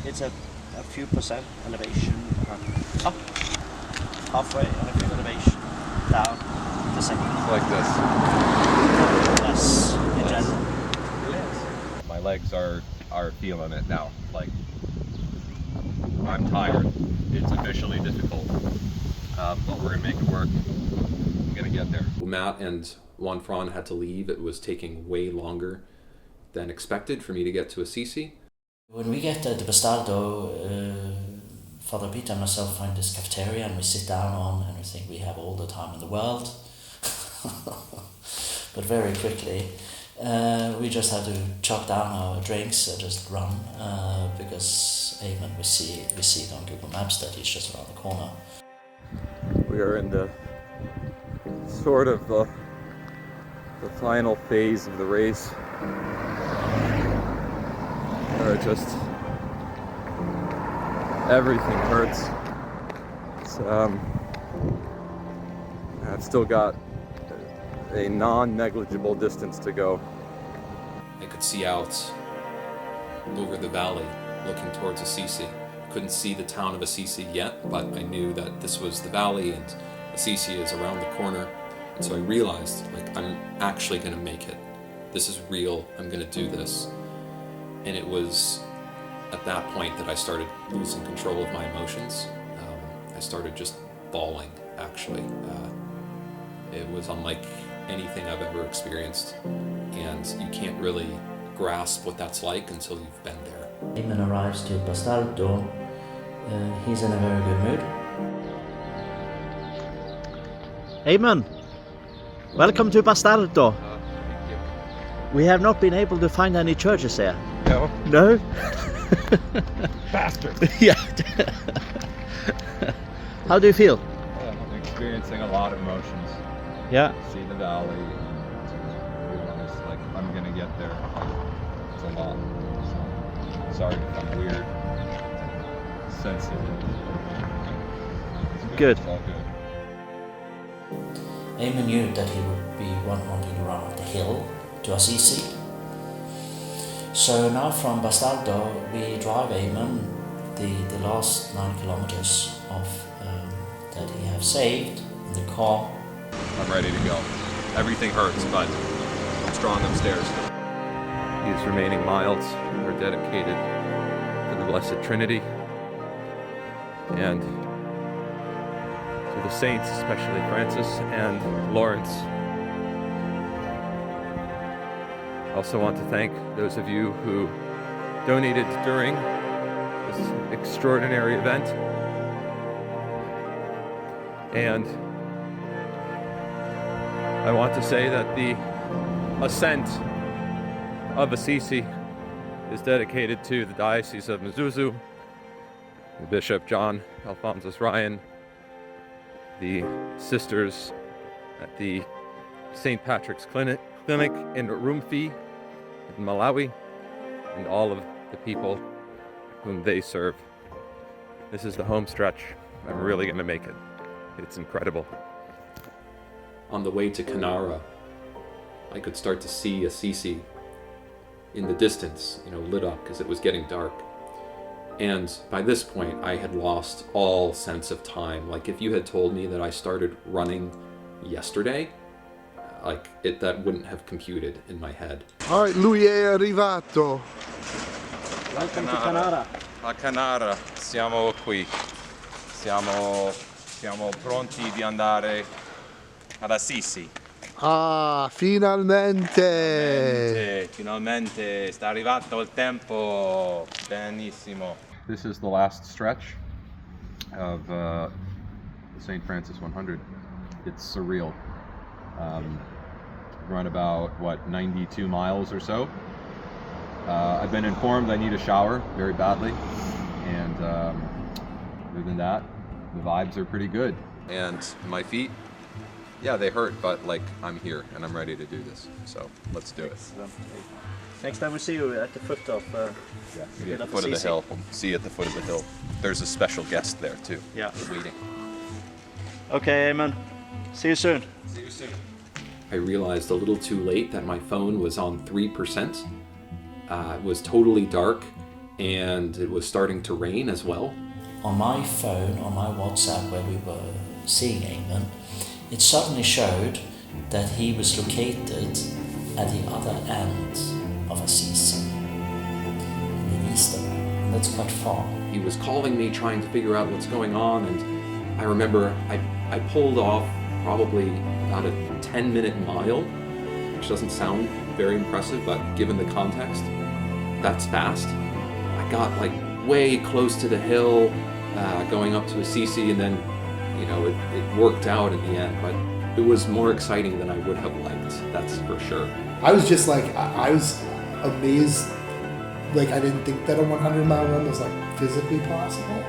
It's a few percent elevation up, halfway, and a few elevation down the second. Like this. Less in general. My legs are feeling it now. Like, I'm tired. It's officially difficult. But we're gonna make it work. I'm gonna get there. Matt and Juan Fran had to leave. It was taking way longer than expected for me to get to Assisi. When we get to Bastardo, Father Peter and myself find this cafeteria and we sit down on, and we think we have all the time in the world. But very quickly, we just have to chop down our drinks and just run, because Eamon, we see it on Google Maps that he's just around the corner. We are in the sort of the final phase of the race. Just everything hurts. I've still got a non-negligible distance to go. I could see out over the valley, looking towards Assisi, couldn't see the town of Assisi yet, but I knew that this was the valley and Assisi is around the corner. And so I realized, like, I'm actually going to make it. This is real. I'm going to do this. And it was at that point that I started losing control of my emotions. I started just bawling, actually. It was unlike anything I've ever experienced, and you can't really grasp what that's like until you've been there. Eamon arrives to Bastardo. He's in a very good mood. Eamon, welcome to Bastardo. Thank you. We have not been able to find any churches here. No. No? Bastard. Yeah. How do you feel? I'm experiencing a lot of emotions. Yeah. See the valley and to realize, like, I'm gonna get there. It's a lot. So, sorry if I'm weird. Sensitive. It's Good. It's all good. Eamon knew that he would be wanting to run up the hill to Assisi. So now from Bastardo we drive Eamon the last 9 kilometers of that he have saved in the car. I'm ready to go. Everything hurts, but I'm strong upstairs. These remaining miles are dedicated to the Blessed Trinity and to the saints, especially Francis and Lawrence. I also want to thank those of you who donated during this extraordinary event. And I want to say that the ascent of Assisi is dedicated to the Diocese of Mzuzu, the Bishop John Alphonsus Ryan, the sisters at the St. Patrick's Clinic in Rumfi, in Malawi, and all of the people whom they serve. This is the home stretch. I'm really going to make it. It's incredible. On the way to Canara, I could start to see Assisi in the distance, lit up because it was getting dark. And by this point, I had lost all sense of time. Like, if you had told me that I started running yesterday, that wouldn't have computed in my head. All right, lui è arrivato. Welcome to Canara. A Canara, siamo qui. Siamo pronti di andare ad Assisi. Ah, finalmente! Finalmente sta arrivato il tempo. Benissimo. This is the last stretch of the St. Francis 100. It's surreal. Run about 92 miles or so. I've been informed I need a shower very badly, and other than that, the vibes are pretty good. And my feet, yeah, they hurt, but I'm here and I'm ready to do this. So let's do it. Next time we see you at the foot of See at the foot of the hill. See you at the foot of the hill. There's a special guest there too. Yeah. Waiting. Okay, Eamon. See you soon. See you soon. I realized a little too late that my phone was on 3%. It was totally dark, and it was starting to rain as well. On my phone, on my WhatsApp, where we were seeing Eamon, it suddenly showed that he was located at the other end of Assisi, in Easter. That's quite far. He was calling me, trying to figure out what's going on, and I remember I pulled off probably about a 10-minute mile, which doesn't sound very impressive, but given the context, that's fast. I got way close to the hill, going up to Assisi, and then, it worked out in the end, but it was more exciting than I would have liked, that's for sure. I was just I was amazed. I didn't think that a 100-mile run was physically possible.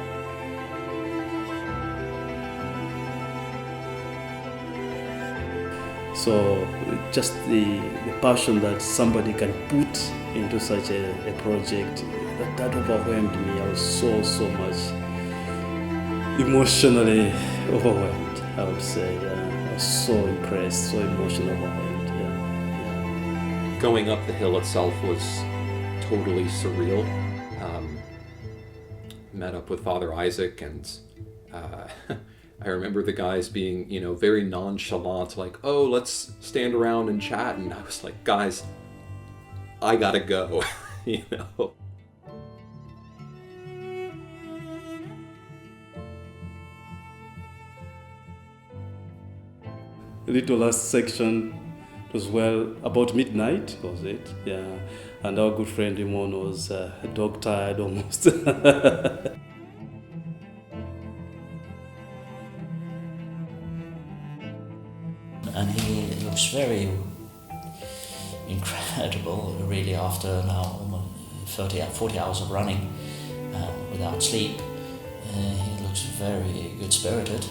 So just the passion that somebody can put into such a project, that overwhelmed me. I was so much emotionally overwhelmed, I would say. I was so impressed, so emotionally overwhelmed. Yeah. Going up the hill itself was totally surreal. met up with Father Isaac, and I remember the guys being, very nonchalant, like, oh, let's stand around and chat. And I was like, guys, I gotta go, The little last section was about midnight, was it? Yeah. And our good friend Imon was dog tired almost. And he looks very incredible, really, after now almost 40 hours of running without sleep. He looks very good-spirited.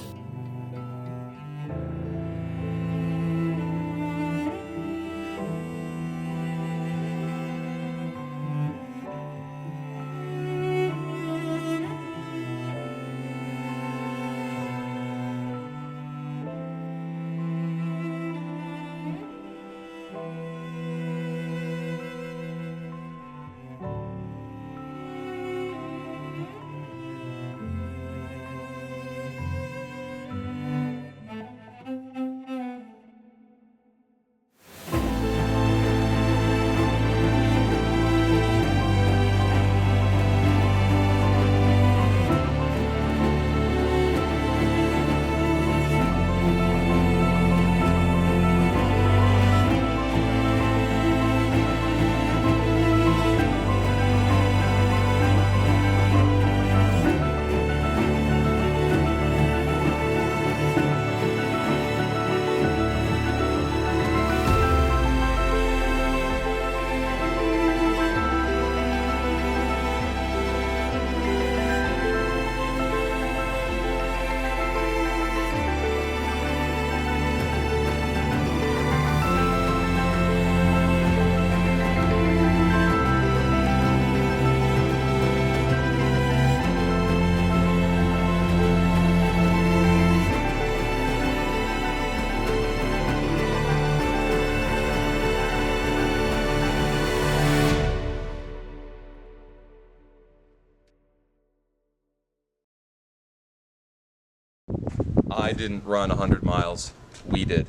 I didn't run 100 miles. We did.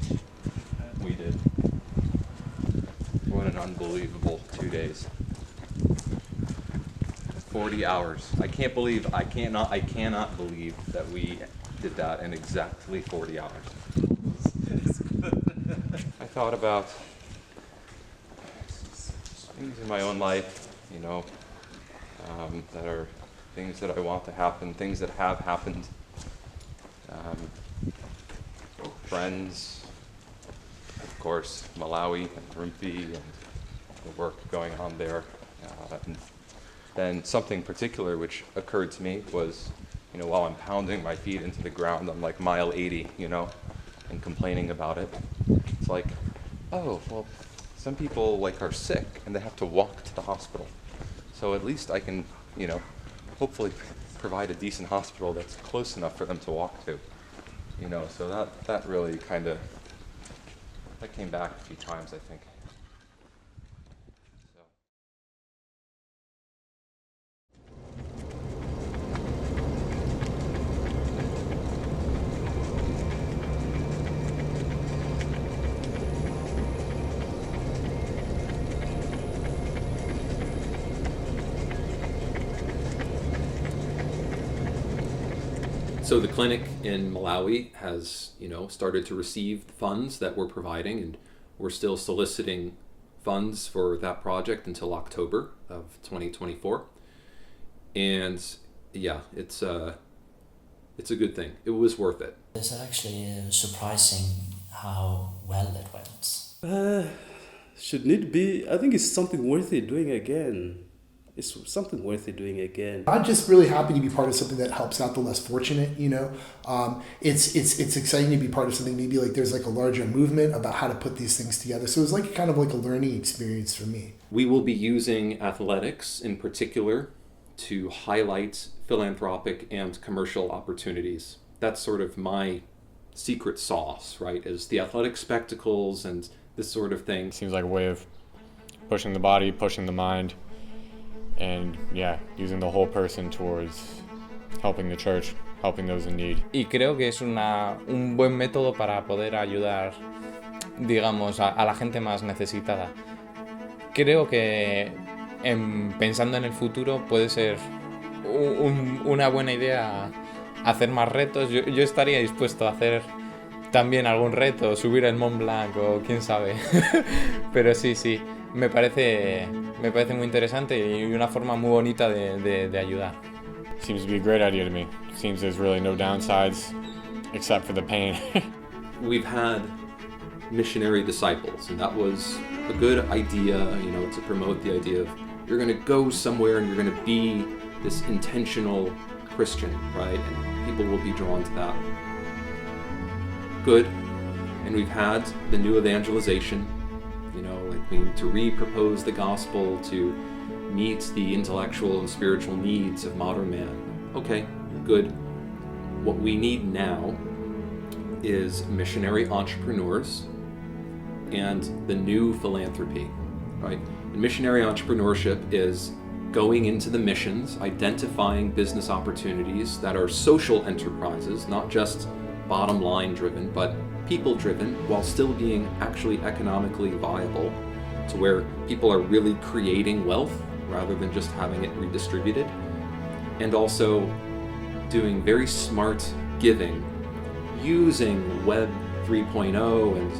We did. What an unbelievable 2 days. 40 hours. I cannot believe that we did that in exactly 40 hours. I thought about things in my own life, that are things that I want to happen, things that have happened. Friends, of course, Malawi and Rumpi and the work going on there. And then something particular which occurred to me was, while I'm pounding my feet into the ground on like mile 80, and complaining about it, it's like, oh, well, some people are sick and they have to walk to the hospital. So at least I can, hopefully provide a decent hospital that's close enough for them to walk to. So that really that came back a few times, I think. So the clinic in Malawi has, started to receive the funds that we're providing, and we're still soliciting funds for that project until October of 2024. And yeah, it's a good thing. It was worth it. It's actually surprising how well it went. Shouldn't it be? I think it's something worth it doing again. It's something worth it doing again. I'm just really happy to be part of something that helps out the less fortunate. It's exciting to be part of something. Maybe there's a larger movement about how to put these things together. So it was kind of a learning experience for me. We will be using athletics in particular to highlight philanthropic and commercial opportunities. That's sort of my secret sauce, right? Is the athletic spectacles and this sort of thing. Seems like a way of pushing the body, pushing the mind, and using the whole person towards helping the church, helping those in need. Y creo que es un buen método para poder ayudar, digamos, a la gente más necesitada. Creo que pensando en el futuro puede ser una buena idea hacer más retos. Yo estaría dispuesto a hacer también algún reto, subir el Mont Blanc o quién sabe. Pero sí, me parece muy interesante y una forma muy bonita de ayudar. Seems to be a great idea to me. Seems there's really no downsides except for the pain. We've had missionary disciples, and that was a good idea, to promote the idea of you're going to go somewhere and you're going to be this intentional Christian, right? And people will be drawn to that. Good. And we've had the new evangelization, like we need to re-propose the gospel to meet the intellectual and spiritual needs of modern man. Okay, good. What we need now is missionary entrepreneurs and the new philanthropy, right? And missionary entrepreneurship is going into the missions, identifying business opportunities that are social enterprises, not just bottom line driven, but people driven, while still being actually economically viable, to where people are really creating wealth rather than just having it redistributed. And also doing very smart giving, using Web 3.0 and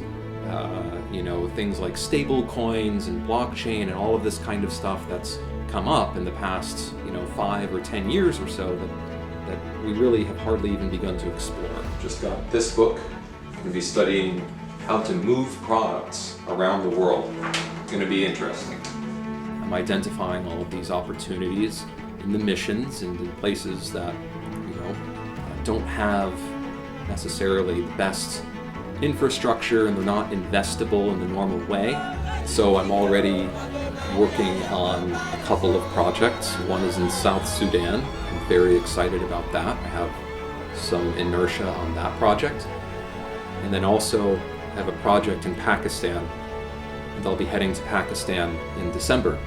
things like stable coins and blockchain and all of this kind of stuff that's come up in the past 5 or 10 years or so that we really have hardly even begun to explore. Just got this book. I'm going to be studying how to move products around the world. It's going to be interesting. I'm identifying all of these opportunities in the missions and in places that don't have necessarily the best infrastructure and they're not investable in the normal way. So I'm already working on a couple of projects. One is in South Sudan. I'm very excited about that. I have some inertia on that project. And then also I have a project in Pakistan, and I'll be heading to Pakistan in December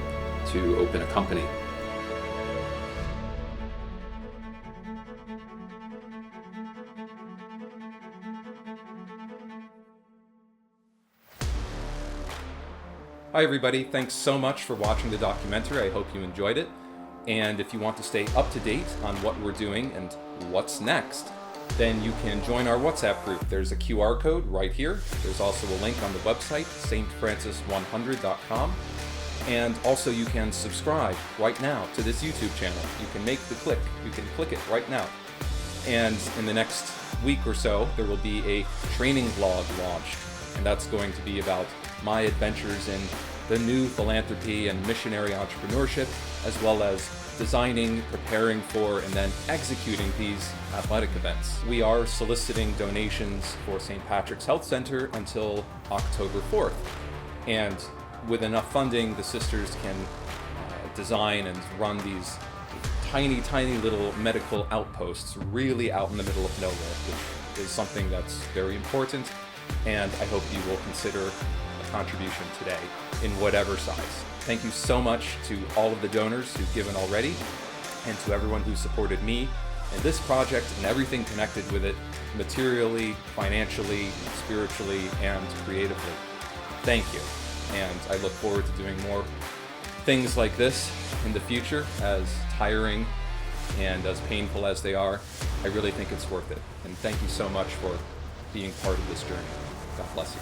to open a company. Hi everybody, thanks so much for watching the documentary. I hope you enjoyed it. And if you want to stay up to date on what we're doing and what's next, then you can join our WhatsApp group. There's a QR code right here. There's also a link on the website, stfrancis100.com. And also you can subscribe right now to this YouTube channel. You can make the click. You can click it right now. And in the next week or so, there will be a training vlog launched. And that's going to be about my adventures in the new philanthropy and missionary entrepreneurship, as well as designing, preparing for, and then executing these athletic events. We are soliciting donations for St. Patrick's Health Center until October 4th. And with enough funding, the sisters can design and run these tiny, tiny little medical outposts really out in the middle of nowhere, which is something that's very important. And I hope you will consider a contribution today in whatever size. Thank you so much to all of the donors who've given already, and to everyone who supported me in this project and everything connected with it, materially, financially, spiritually, and creatively. Thank you. And I look forward to doing more things like this in the future, as tiring and as painful as they are. I really think it's worth it. And thank you so much for being part of this journey. God bless you.